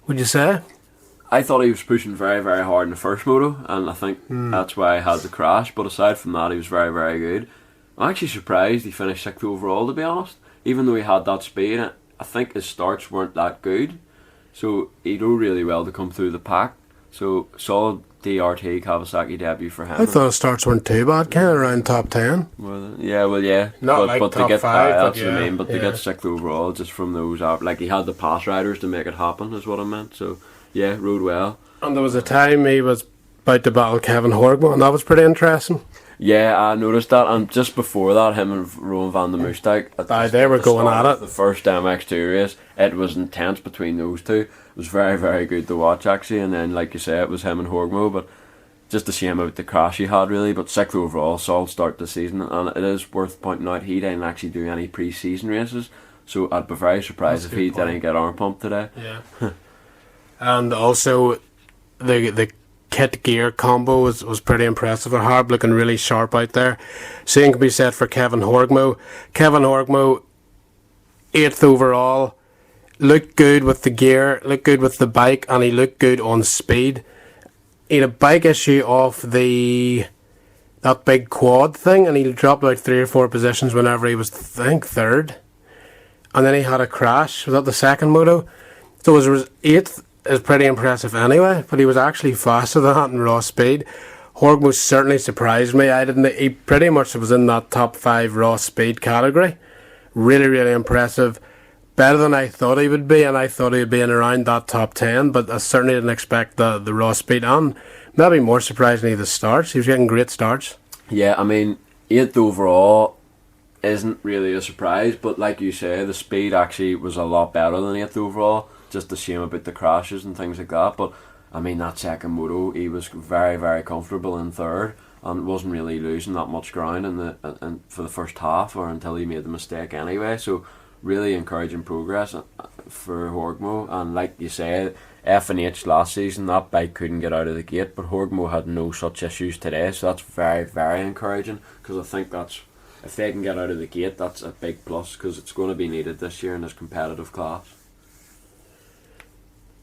would you say? I thought he was pushing very, very hard in the first moto, and I think that's why I had the crash. But aside from that, he was very, very good. I'm actually surprised he finished 6th overall, to be honest. Even though he had that speed, I think his starts weren't that good. So he did really well to come through the pack. So solid DRT Kawasaki debut for him. I thought his starts weren't too bad, kind of around top 10. Well, yeah. Not like but top to get 5, that's but what I yeah, mean. But to get 6th overall just from those out, like he had the pass riders to make it happen, is what I meant. So yeah, rode well. And there was a time he was about to battle Kevin Horgman, and that was pretty interesting. Yeah, I noticed that, and just before that, him and Rowan van der Moostijk, They were going at it. The first MX2 race, it was intense between those two. It was very, very good to watch, actually, and then, like you say, it was him and Horgmo, but just a shame about the crash he had, really. But 6th overall, solid start to the season, and it is worth pointing out he didn't actually do any pre-season races, so I'd be very surprised if he didn't get arm pumped today. Yeah. And also, the kit gear combo was pretty impressive. Harp looking really sharp out there. Same can be said for Kevin Horgmo. Kevin Horgmo, 8th overall, looked good with the gear, looked good with the bike, and he looked good on speed. He had a bike issue off that big quad thing, and he dropped about 3 or 4 positions whenever he was, I think, 3rd. And then he had a crash. Was that the second moto? So it was 8th. Is pretty impressive anyway, but he was actually faster than that in raw speed. Horgmo certainly surprised me. He pretty much was in that top 5 raw speed category. Really, really impressive. Better than I thought he would be, and I thought he would be in around that top 10, but I certainly didn't expect the raw speed, and maybe more surprisingly the starts. He was getting great starts. Yeah, I mean, 8th overall isn't really a surprise, but like you say, the speed actually was a lot better than 8th overall. Just a shame about the crashes and things like that, but I mean, that second moto he was very, very comfortable in 3rd and wasn't really losing that much ground in for the first half or until he made the mistake anyway. So really encouraging progress for Horgmo, and like you say, F&H last season that bike couldn't get out of the gate, but Horgmo had no such issues today, so that's very, very encouraging, because I think that's, if they can get out of the gate, that's a big plus, because it's going to be needed this year in this competitive class.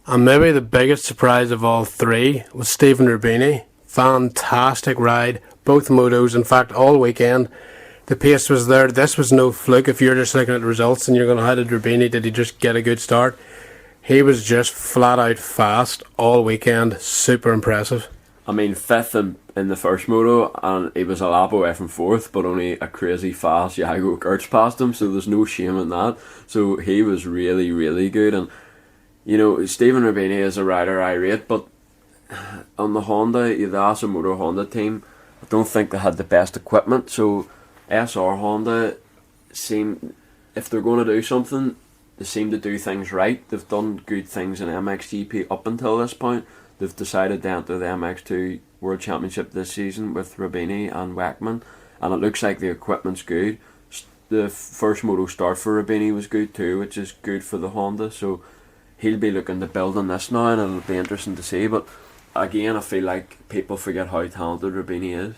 And maybe the biggest surprise of all 3 was Stephen Roubini. Fantastic ride, both motos, in fact all weekend. The pace was there. This was no fluke. If you're just looking at the results and you're going, how did Roubini, did he just get a good start? He was just flat out fast all weekend. Super impressive. I mean, 5th in the first moto, and he was a lap away from 4th, but only a crazy fast Jago Gertz passed him, so there's no shame in that. So he was really, really good, and you know, Stephen Roubini is a rider I rate, but on the Honda, the Asamoto Honda team, I don't think they had the best equipment, so SR Honda if they're going to do something, they seem to do things right. They've done good things in MXGP up until this point. They've decided to enter the MX2 World Championship this season with Roubini and Weckman, and it looks like the equipment's good. The first moto start for Roubini was good too, which is good for the Honda, so he'll be looking to build on this now, and it'll be interesting to see. But again, I feel like people forget how talented Roubini is.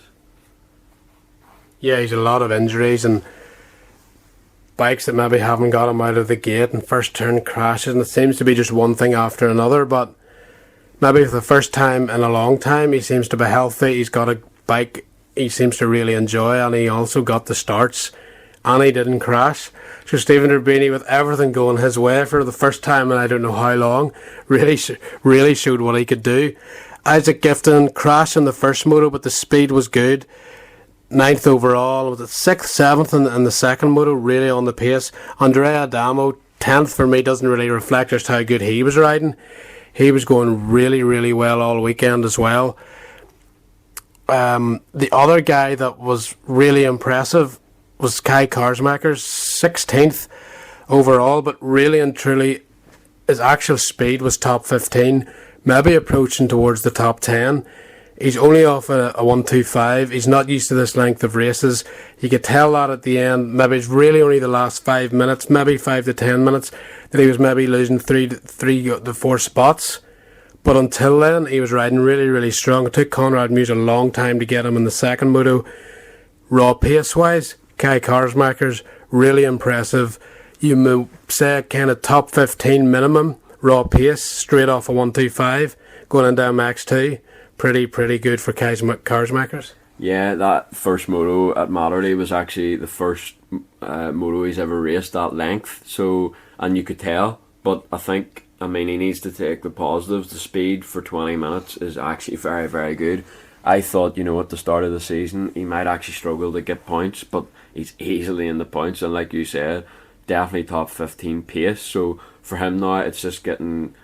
Yeah, he's a lot of injuries and bikes that maybe haven't got him out of the gate and first turn crashes, and it seems to be just one thing after another. But maybe for the first time in a long time, he seems to be healthy. He's got a bike he seems to really enjoy, and he also got the starts, and he didn't crash. So Stephen Roubini, with everything going his way for the first time in I don't know how long, really showed what he could do. Isaac Gifton crashed in the first moto, but the speed was good. 9th overall, was it 6th, 7th in the second moto, really on the pace. Andrea Adamo, 10th for me, doesn't really reflect just how good he was riding. He was going really, really well all weekend as well. The other guy that was really impressive was Kai Karsmakers, 16th. overall, but really and truly his actual speed was top 15, maybe approaching towards the top 10. He's only off a 125. He's not used to this length of races. You could tell that at the end. Maybe it's really only the last 5 minutes, maybe 5 to 10 minutes, that he was maybe losing 3 to 4 spots. But until then, he was riding really, really strong. It took Conrad Mewse a long time to get him in the second moto. Raw pace-wise, Kai Karsmaker's really impressive. You say kind of top 15 minimum raw pace straight off a 125 going into MX2. Pretty good for Karsmakers. Yeah, that first moto at Mallory was actually the first moto he's ever raced that length. So, and you could tell, but I mean, he needs to take the positives. The speed for 20 minutes is actually very, very good. I thought, at the start of the season, he might actually struggle to get points, but he's easily in the points. And like you said, definitely top 15 pace. So for him now, it's just getting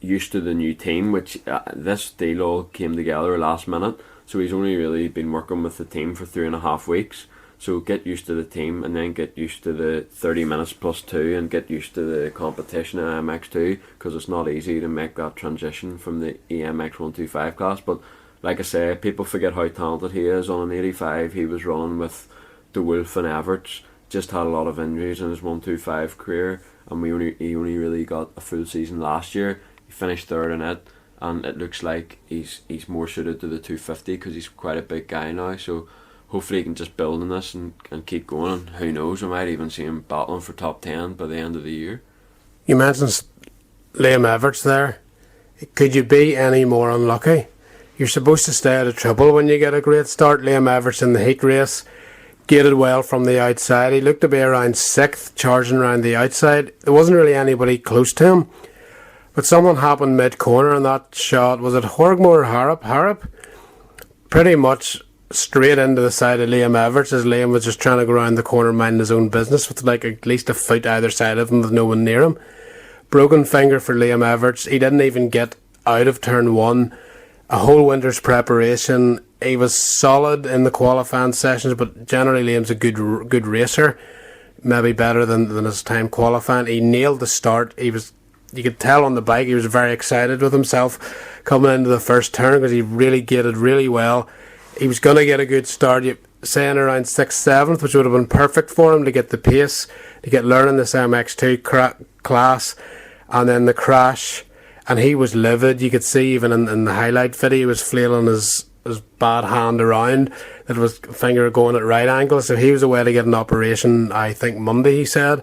used to the new team, which this deal all came together last minute. So he's only really been working with the team for 3.5 weeks. So get used to the team and then get used to the 30 minutes plus 2 and get used to the competition in MX2, because it's not easy to make that transition from the EMX 125 class. But like I say, people forget how talented he is. On an 85 he was running with De Wolf and Everts, just had a lot of injuries in his 125 career, and he only really got a full season last year. He finished third in it, and it looks like he's more suited to the 250 because he's quite a big guy now. So hopefully he can just build on this and keep going, and who knows, we might even see him battling for top 10 by the end of the year. You mentioned Liam Everts there. Could you be any more unlucky? You're supposed to stay out of trouble when you get a great start. Liam Everts in the heat race gated well from the outside. He looked to be around 6th, charging around the outside. There wasn't really anybody close to him, but something happened mid-corner, and that shot, was it Horgmore or Harp? Pretty much straight into the side of Liam Everts, as Liam was just trying to go around the corner minding his own business with like at least a foot either side of him with no one near him. Broken finger for Liam Everts. He didn't even get out of turn 1. A whole winter's preparation. He was solid in the qualifying sessions, but generally Liam's a good racer, maybe better than his time qualifying. He nailed the start. You could tell on the bike he was very excited with himself coming into the first turn, because he really gated really well. He was going to get a good start, saying around 6th, 7th, which would have been perfect for him to get the pace, to get learning this MX2 class, and then the crash. And he was livid. You could see even in the highlight video he was flailing his bad hand around, that was finger going at right angles. So he was away to get an operation, I think Monday, he said.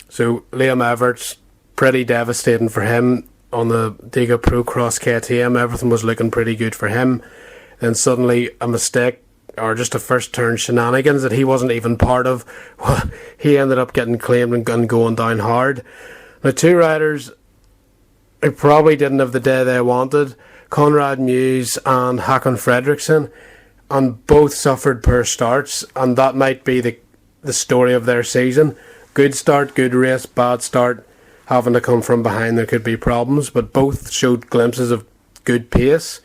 So Liam Everts, pretty devastating for him. On the Diga Pro Cross KTM, everything was looking pretty good for him. Then suddenly a mistake, or just a first turn shenanigans that he wasn't even part of. He ended up getting claimed and going down hard. Now, two riders who probably didn't have the day they wanted, Conrad Mewse and Håkon Fredriksson, and both suffered poor starts, and that might be the story of their season. Good start, good race, bad start, having to come from behind, there could be problems, but both showed glimpses of good pace.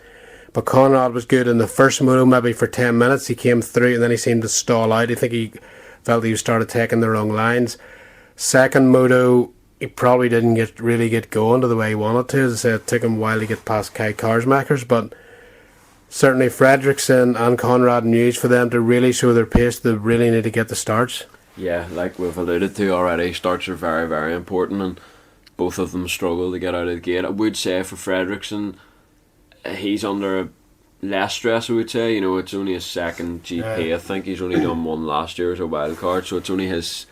But Conrad was good in the first moto, maybe for 10 minutes. He came through and then he seemed to stall out. I think he felt he started taking the wrong lines. Second moto, he probably didn't really get going to the way he wanted to. As I said, it took him a while to get past Kai Karsmakers, but certainly Fredriksson and Conrad Mewse, for them to really show their pace, they really need to get the starts. Yeah, like we've alluded to already, starts are very, very important, and both of them struggle to get out of the gate. I would say for Fredriksson, he's under less stress, I would say. It's only his second GP. I think he's only done one last year as a wild card, so it's only his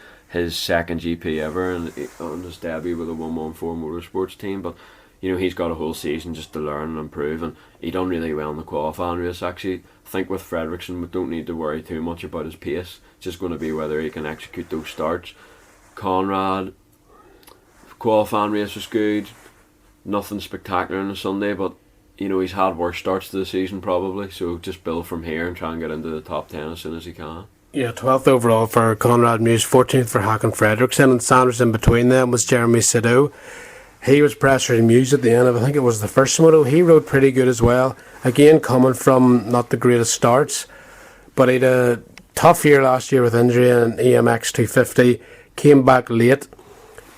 second GP ever, and on his debut with a 114 Motorsports team. But he's got a whole season just to learn and improve, and he done really well in the qualifying race. Actually, I think with Fredriksson, we don't need to worry too much about his pace. It's just going to be whether he can execute those starts. Conrad, qualifying race was good, nothing spectacular on the Sunday, but he's had worse starts to the season probably, so just build from here and try and get into the top 10 as soon as he can. Yeah, 12th overall for Conrad Mewse, 14th for Håkon Fredriksson, and Sanders in between them was Jeremy Sidoo. He was pressuring Mewse at the end of, I think it was the first moto. He rode pretty good as well. Again, coming from not the greatest starts, but he had a tough year last year with injury in EMX 250. came back late,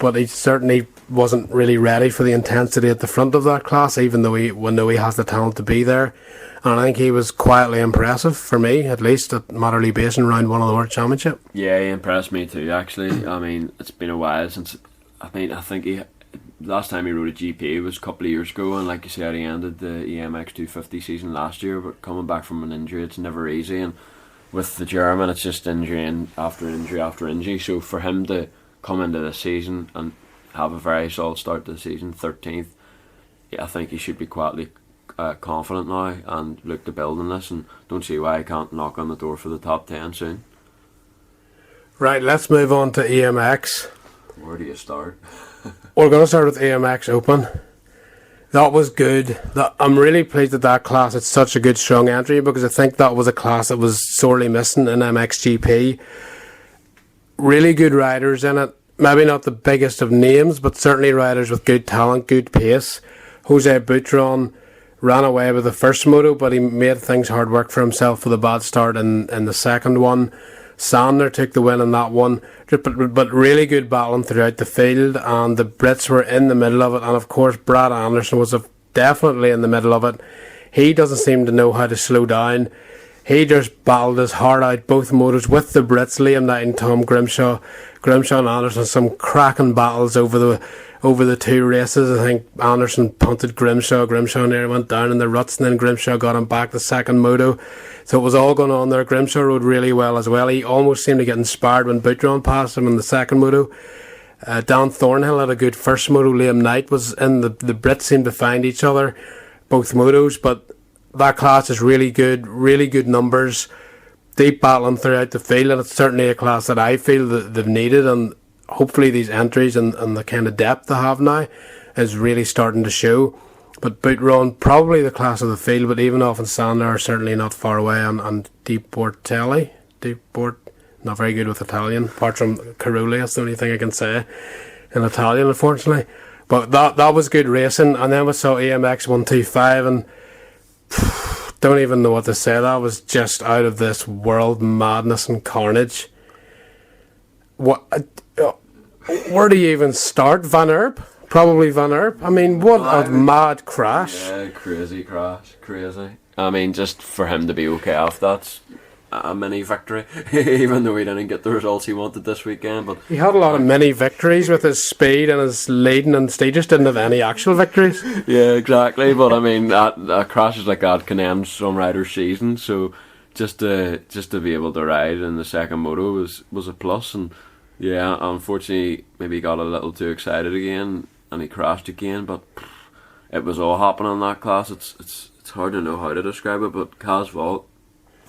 but he certainly wasn't really ready for the intensity at the front of that class, even though we know he has the talent to be there. And I think he was quietly impressive, for me at least, at Matterley Basin round 1 of the World Championship. Yeah, he impressed me too, actually. I mean, it's been a while since, I think he, last time he rode a GP was a couple of years ago, and like you said, he ended the EMX 250 season last year, but coming back from an injury, it's never easy, and with the German, it's just injury and after injury after injury. So for him to come into this season and have a very solid start to the season, 13th, yeah, I think he should be quietly confident now and look to build on this, and don't see why he can't knock on the door for the top 10 soon. Right, let's move on to EMX. Where do you start? We're going to start with EMX Open. That was good. I'm really pleased that class had such a good strong entry, because I think that was a class that was sorely missing in MXGP. Really good riders in it. Maybe not the biggest of names, but certainly riders with good talent, good pace. Jose Boutron ran away with the first moto, but he made things hard work for himself with a bad start in the second one. Sander took the win in that one, but really good battling throughout the field, and the Brits were in the middle of it, and of course Brad Anderson was definitely in the middle of it. He doesn't seem to know how to slow down. He just battled his heart out both motos with the Brits, Liam Knight and Tom Grimshaw and Anderson, some cracking battles over the two races. I think Anderson punted Grimshaw nearly went down in the ruts, and then Grimshaw got him back the second moto. So it was all going on there. Grimshaw rode really well as well. He almost seemed to get inspired when Boutron passed him in the second moto. Dan Thornhill had a good first moto. Liam Knight was in. The Brits seemed to find each other, both motos, but that class is really good numbers, deep battling throughout the field, and it's certainly a class that I feel that they've needed, and hopefully these entries and the kind of depth they have now is really starting to show. But Boutron, probably the class of the field, but even off and Sander are certainly not far away, and Deportelli, not very good with Italian, apart from Caroli, that's the only thing I can say in Italian, unfortunately. But that was good racing, and then we saw EMX 125, and don't even know what to say. That was just out of this world, madness and carnage. What? Where do you even start? Van Erp? Probably Van Erp. I mean, what a mad crash. Yeah, crazy crash. Crazy. I mean, just for him to be okay off that's a mini victory, even though he didn't get the results he wanted this weekend. But he had a lot of mini victories with his speed and his leading, and he just didn't have any actual victories. Yeah, exactly. But I mean, that crashes like that can end some riders' season. So just to be able to ride in the second moto was a plus. And yeah, unfortunately, maybe he got a little too excited again and he crashed again. But it was all happening in that class. It's hard to know how to describe it. But Kaz Vault,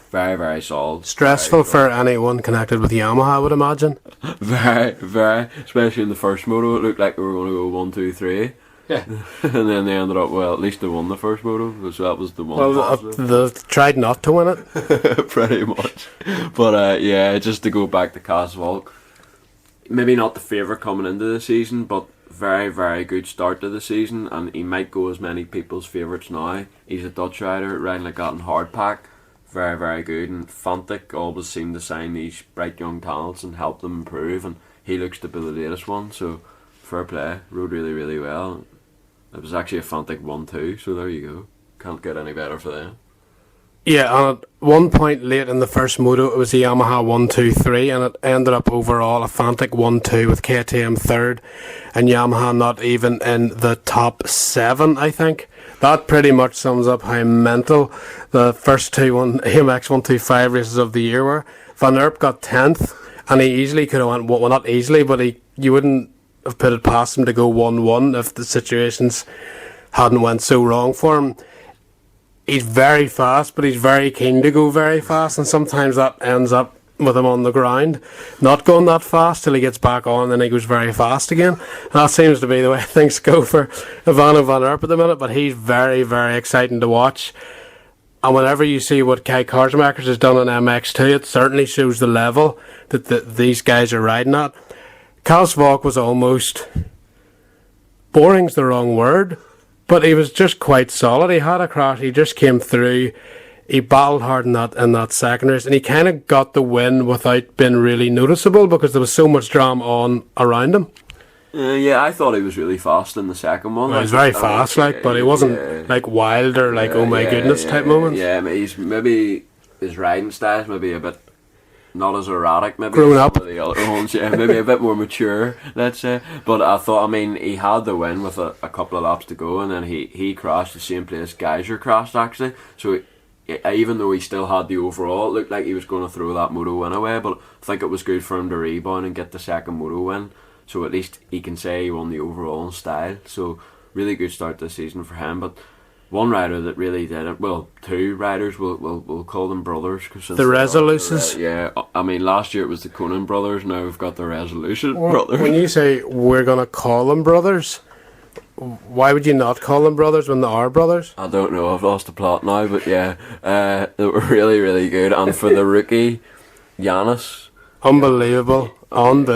very, very solid. Stressful for anyone connected with Yamaha, I would imagine. Very, very. Especially in the first moto, it looked like we were going to go 1, 2, 3. Yeah. And then they ended up, well, at least they won the first moto, so that was the one. Well, they tried not to win it. Pretty much. But yeah, just to go back to Kaz Vault, maybe not the favourite coming into the season, but very, very good start to the season, and he might go as many people's favourites now. He's a Dutch rider, riding like that in hardpack. Very, very good, and Fantic always seem to sign these bright young talents and help them improve, and he looks to be the latest one, so fair play, rode really, really well. It was actually a Fantic 1-2, so there you go. Can't get any better for them. Yeah, and at one point late in the first moto, it was a Yamaha 1-2-3, and it ended up overall a Fantic 1-2 with KTM third, and Yamaha not even in the top 7, I think. That pretty much sums up how mental the first two AMX 125 races of the year were. Van Erp got 10th, and he easily could have went, well, not easily, but you wouldn't have put it past him to go 1-1 if the situations hadn't went so wrong for him. He's very fast, but he's very keen to go very fast, and sometimes that ends up with him on the ground, not going that fast till he gets back on, and then he goes very fast again. And that seems to be the way things go for Ivano Van Erp at the minute, but he's very, very exciting to watch. And whenever you see what Kai Karsmakers has done on MX2, it certainly shows the level that these guys are riding at. Kaz Vault was almost... boring's the wrong word, but he was just quite solid. He had a crash, he just came through. he battled hard in that second race, and he kind of got the win without being really noticeable because there was so much drama on around him. Yeah, I thought he was really fast in the second one. Well, he was very fast, but he wasn't like wild or like oh my goodness type moments. Yeah, maybe his riding style maybe a bit not as erratic, maybe grown up. Some of the other ones, maybe a bit more mature, let's say. But I thought, he had the win with a couple of laps to go, and then he crashed the same place Geiser crashed actually. So even though he still had the overall, it looked like he was going to throw that moto win away. But I think it was good for him to rebound and get the second moto win. So at least he can say he won the overall in style. So really good start this season for him. But one rider that really did it, well, two riders, we'll call them brothers. The Resolutions? Last year it was the Conan brothers, now we've got the Resolution brothers. When you say we're going to call them brothers, why would you not call them brothers when they are brothers? I don't know, I've lost the plot now, but yeah, they were really, really good. And for the rookie, Giannis. Unbelievable. And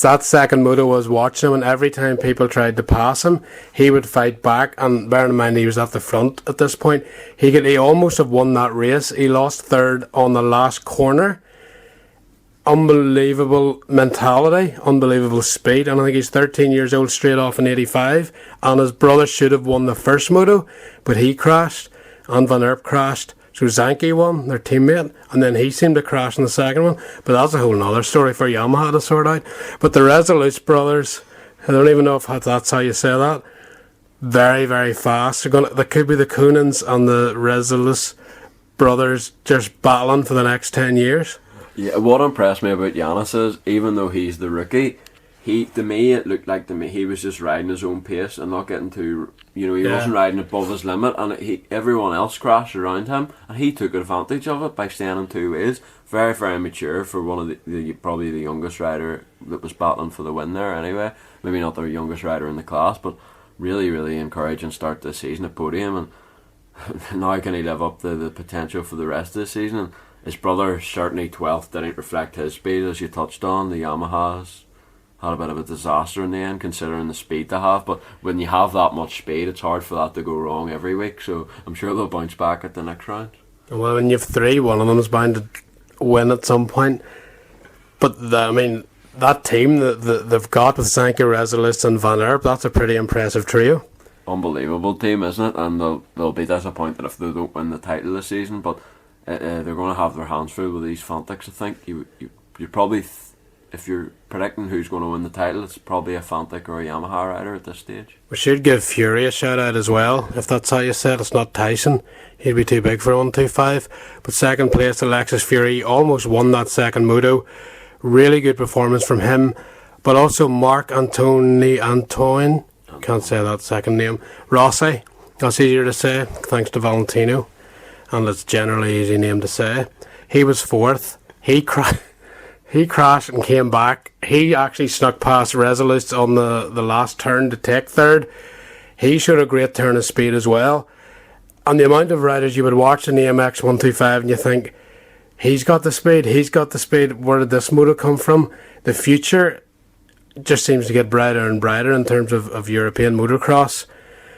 that second moto was watching him, and every time people tried to pass him, he would fight back. And bearing in mind he was at the front at this point, he almost have won that race. He lost third on the last corner. Unbelievable mentality, unbelievable speed, and I think he's 13 years old straight off in 85. And his brother should have won the first moto, but he crashed, and Van Erp crashed. So Zanke won, their teammate, and then he seemed to crash in the second one. But that's a whole nother story for Yamaha to sort out. But the Resolute brothers, I don't even know if that's how you say that, very, very fast. They could be the Coonans and the Resolute brothers just battling for the next 10 years. Yeah, what impressed me about Giannis is, even though he's the rookie, it looked like he was just riding his own pace and not getting too, he wasn't riding above his limit, and everyone else crashed around him, and he took advantage of it by staying in two ways. Very, very mature for one of the probably the youngest rider that was battling for the win there anyway. Maybe not the youngest rider in the class, but really, really encouraging start this season at podium, and now can he live up to the potential for the rest of the season. And his brother, certainly 12th, didn't reflect his speed, as you touched on. The Yamahas had a bit of a disaster in the end, considering the speed they have. But when you have that much speed, it's hard for that to go wrong every week. So I'm sure they'll bounce back at the next round. Well, when you have three, one of them is bound to win at some point. But that team that they've got with Zanke, Resolute and Van Erp, that's a pretty impressive trio. Unbelievable team, isn't it? And they'll be disappointed if they don't win the title this season. But they're going to have their hands full with these Fantics. I think you probably. If you're predicting who's going to win the title, it's probably a Fantic or a Yamaha rider at this stage. We should give Fury a shout out as well, if that's how you said. It's not Tyson, he'd be too big for 125. But second place, Alexis Fury, almost won that second moto. Really good performance from him. But also Mark Antoine, can't say that second name, Rossi, that's easier to say, thanks to Valentino, and it's generally easy name to say. He was fourth. He crashed and came back. He actually snuck past Resolute on the last turn to take third. He showed a great turn of speed as well. And the amount of riders you would watch in the MX 125 and you think, he's got the speed, where did this motor come from? The future just seems to get brighter and brighter in terms of European motocross,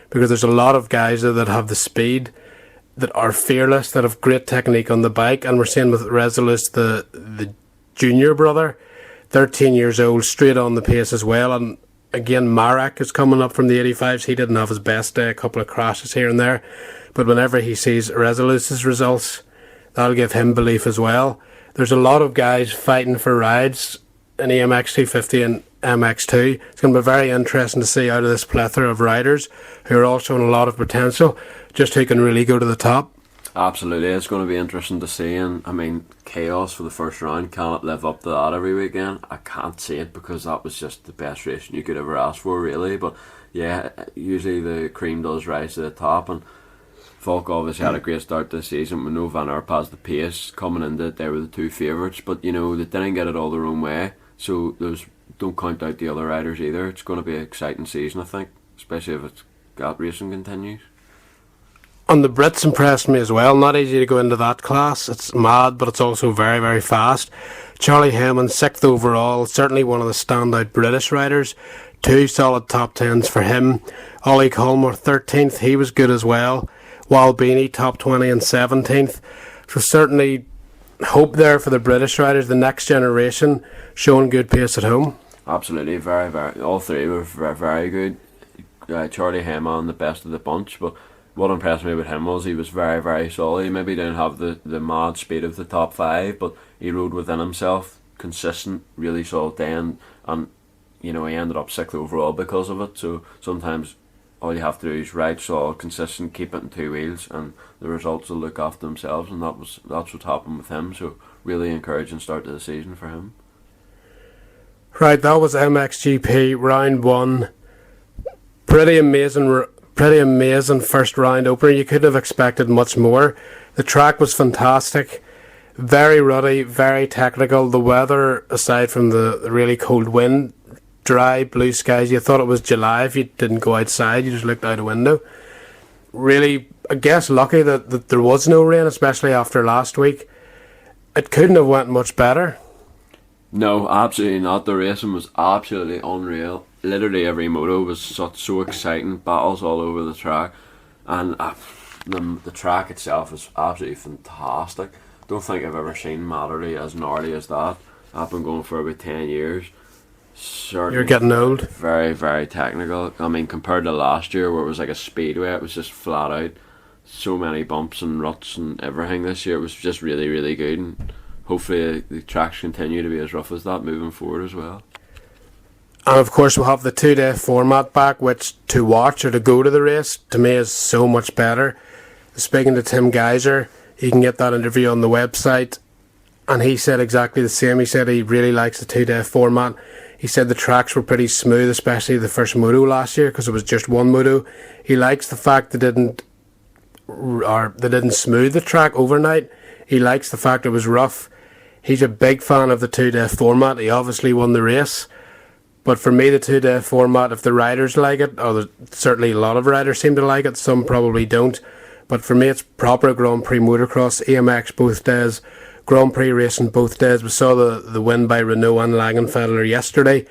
because there's a lot of guys that have the speed, that are fearless, that have great technique on the bike. And we're seeing with Resolute, the junior brother, 13 years old, straight on the pace as well. And again, Marek is coming up from the 85s. He didn't have his best day, a couple of crashes here and there, but whenever he sees Resolute's results, that'll give him belief as well. There's a lot of guys fighting for rides in the MX 250 and MX2. It's going to be very interesting to see out of this plethora of riders who are all showing a lot of potential, just who can really go to the top. Absolutely, it's going to be interesting to see. And Chaos for the first round, cannot live up to that every weekend. I can't see it, because that was just the best race you could ever ask for, really. But yeah, usually the cream does rise to the top, and Falk obviously had a great start this season. We know Van Erp has the pace coming into it. They were the two favourites, but they didn't get it all their own way. So don't count out the other riders either. It's going to be an exciting season, I think, especially if it's got racing continues. And the Brits impressed me as well. Not easy to go into that class. It's mad, but it's also very, very fast. Charlie Hammond, 6th overall, certainly one of the standout British riders. 2 solid top 10s for him. Ollie Colmore, 13th, he was good as well. Roubini top 20 and 17th. So certainly hope there for the British riders, the next generation, showing good pace at home. Absolutely, very, very. All three were very, very good. Charlie Hammond, the best of the bunch, but what impressed me with him was he was very, very solid. He maybe didn't have the mad speed of the top five, but he rode within himself, consistent, really solid day, and he ended up 6th overall because of it. So sometimes all you have to do is ride solid, consistent, keep it in two wheels, and the results will look after themselves, and that's what happened with him. So really encouraging start to the season for him. Right, that was MXGP round 1. Pretty amazing first round opener. You couldn't have expected much more. The track was fantastic, very ruddy, very technical. The weather, aside from the really cold wind, dry blue skies, you thought it was July if you didn't go outside. You just looked out a window. Really, I guess lucky that there was no rain, especially after last week. It couldn't have went much better. No, absolutely not. The racing was absolutely unreal. Literally every moto was so exciting. Battles all over the track, and the track itself was absolutely fantastic. Don't think I've ever seen Matterley as gnarly as that. I've been going for about 10 years. Certainly, you're getting old. Very, very technical. I mean, compared to last year where it was like a speedway, it was just flat out. So many bumps and ruts and everything this year. It was just really, really good. And hopefully the tracks continue to be as rough as that moving forward as well. And of course we'll have the 2-day format back, which to watch or to go to the race, to me, is so much better. Speaking to Tim Geiser, you can get that interview on the website, and he said exactly the same. He said he really likes the 2-day format. He said the tracks were pretty smooth, especially the first moto last year, because it was just one moto. He likes the fact they didn't smooth the track overnight. He likes the fact it was rough. He's a big fan of the 2-day format. He obviously won the race. But for me, the 2-day format, if the riders like it, or certainly a lot of riders seem to like it, some probably don't. But for me, it's proper Grand Prix motocross, AMX both days, Grand Prix racing both days. We saw the win by Renault and Langenfelder yesterday.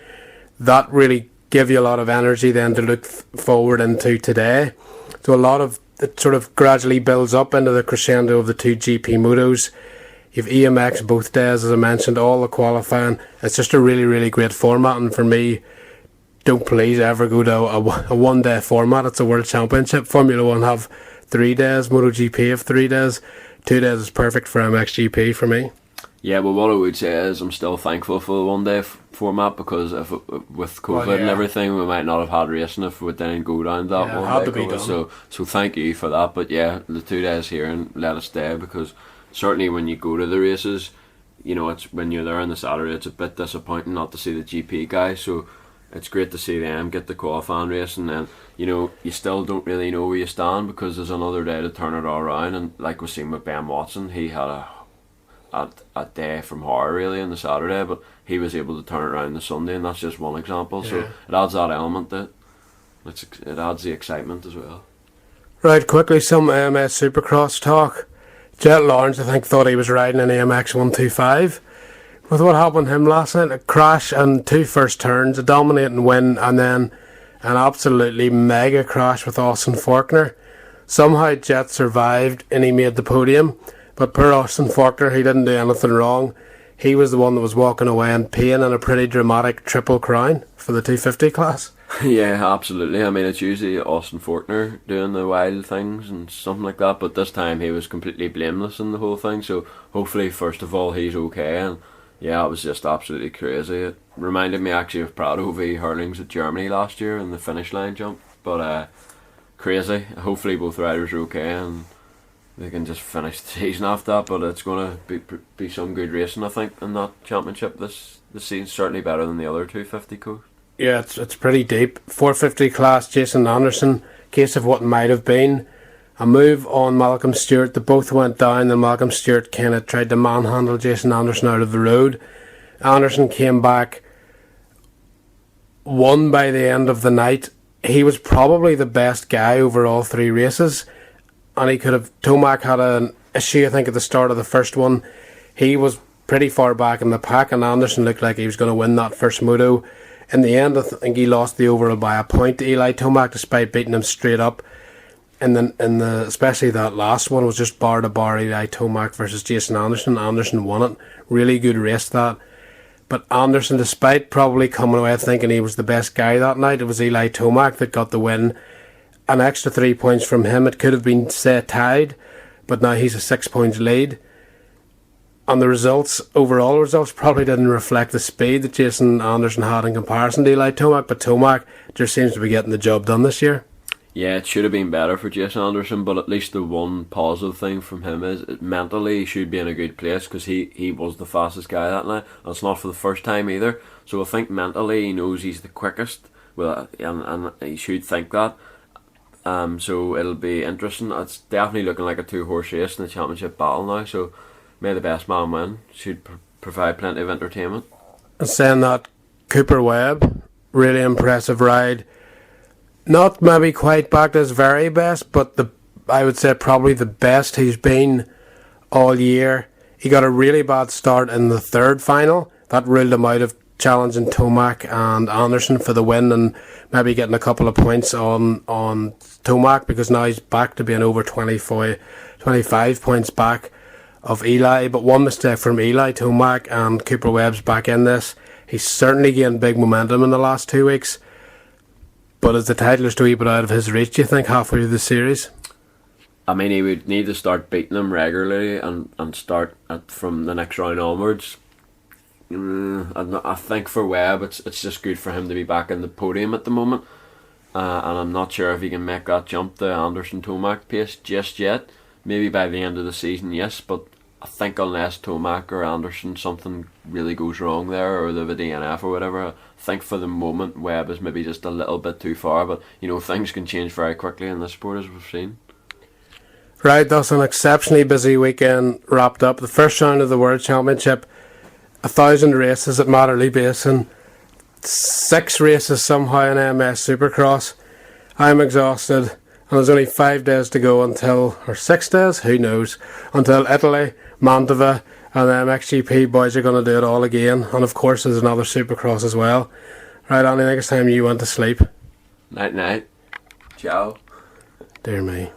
That really gave you a lot of energy then to look forward into today. So it sort of gradually builds up into the crescendo of the two GP motos. You've EMX both days, as I mentioned, all the qualifying. It's just a really, really great format, and for me, don't please ever go to a one-day format. It's a World Championship. Formula 1 have 3 days, MotoGP have 3 days. 2 days is perfect for MXGP for me. Yeah, well, what I would say is I'm still thankful for the one-day format, because with COVID and everything, we might not have had racing if we didn't go down that one. Had to be done. So thank you for that. But yeah, the 2 days here, and let it stay, because certainly when you go to the races, it's when you're there on the Saturday, it's a bit disappointing not to see the GP guys. So it's great to see them get the qualifying race, and then you still don't really know where you stand, because there's another day to turn it all around. And like we've seen with Ben Watson, he had a day from horror really on the Saturday, but he was able to turn it around the Sunday, and that's just one example. Yeah. So it adds that element to it. It adds the excitement as well. Right, quickly, some AMS Supercross talk. Jet Lawrence, I think, thought he was riding an AMX 125. With what happened to him last night, a crash and 2 first turns, a dominating win, and then an absolutely mega crash with Austin Faulkner. Somehow Jet survived and he made the podium, but poor Austin Faulkner, he didn't do anything wrong. He was the one that was walking away in pain, and a pretty dramatic triple crown for the 250 class. Yeah, absolutely. I mean, it's usually Austin Faulkner doing the wild things and something like that, but this time he was completely blameless in the whole thing, so hopefully, first of all, he's okay. And yeah, it was just absolutely crazy. It reminded me actually of Prado v Hurlings at Germany last year in the finish line jump, but crazy. Hopefully both riders are okay and they can just finish the season after that, but it's going to be some good racing, I think, in that championship this season. Certainly better than the other 250 course. Yeah, it's pretty deep. 450 class, Jason Anderson, case of what might have been. A move on Malcolm Stewart. They both went down, and Malcolm Stewart kind of tried to manhandle Jason Anderson out of the road. Anderson came back, won by the end of the night. He was probably the best guy over all 3 races, and he could have... Tomac had an issue, I think, at the start of the first one. He was pretty far back in the pack, and Anderson looked like he was going to win that first moto. In the end, I think he lost the overall by a point to Eli Tomac, despite beating him straight up. in the especially that last one was just bar to bar. Eli Tomac versus Jason Anderson. Anderson won it. Really good race that. But Anderson, despite probably coming away thinking he was the best guy that night, it was Eli Tomac that got the win. An extra 3 points from him. It could have been, say, tied, but now he's a 6 points lead. And the results, overall results, probably didn't reflect the speed that Jason Anderson had in comparison to Eli Tomac, but Tomac just seems to be getting the job done this year. Yeah, it should have been better for Jason Anderson, but at least the one positive thing from him is mentally he should be in a good place, because he was the fastest guy that night, and it's not for the first time either. So I think mentally he knows he's the quickest, well, and he should think that. So it'll be interesting. It's definitely looking like a 2-horse race in the championship battle now, so may the best man win. Should provide plenty of entertainment. And saying that, Cooper Webb, really impressive ride. Not maybe quite back to his very best, but I would say probably the best he's been all year. He got a really bad start in the third final. That ruled him out of challenging Tomac and Anderson for the win, and maybe getting a couple of points on Tomac, because now he's back to being over 25 points back of Eli. But one mistake from Eli Tomac, and Cooper Webb's back in this. He's certainly gained big momentum in the last 2 weeks. But is the title just a wee bit out of his reach, do you think, halfway through the series? I mean, he would need to start beating them regularly and start from the next round onwards. I think for Webb, it's just good for him to be back in the podium at the moment. And I'm not sure if he can make that jump to Anderson-Tomac pace just yet. Maybe by the end of the season, yes, but I think unless Tomac or Anderson, something really goes wrong there, or the DNF or whatever, I think for the moment Webb is maybe just a little bit too far, but things can change very quickly in this sport, as we've seen. Right, that's an exceptionally busy weekend wrapped up. The first round of the World Championship, 1,000 races at Matterley Basin, 6 races somehow in MS Supercross. I'm exhausted, and there's only 5 days to go or 6 days, who knows, until Italy, Mantova, and the MXGP boys are going to do it all again. And of course there's another Supercross as well. Right, Andy, I think it's time you went to sleep. Night night. Ciao. Dear me.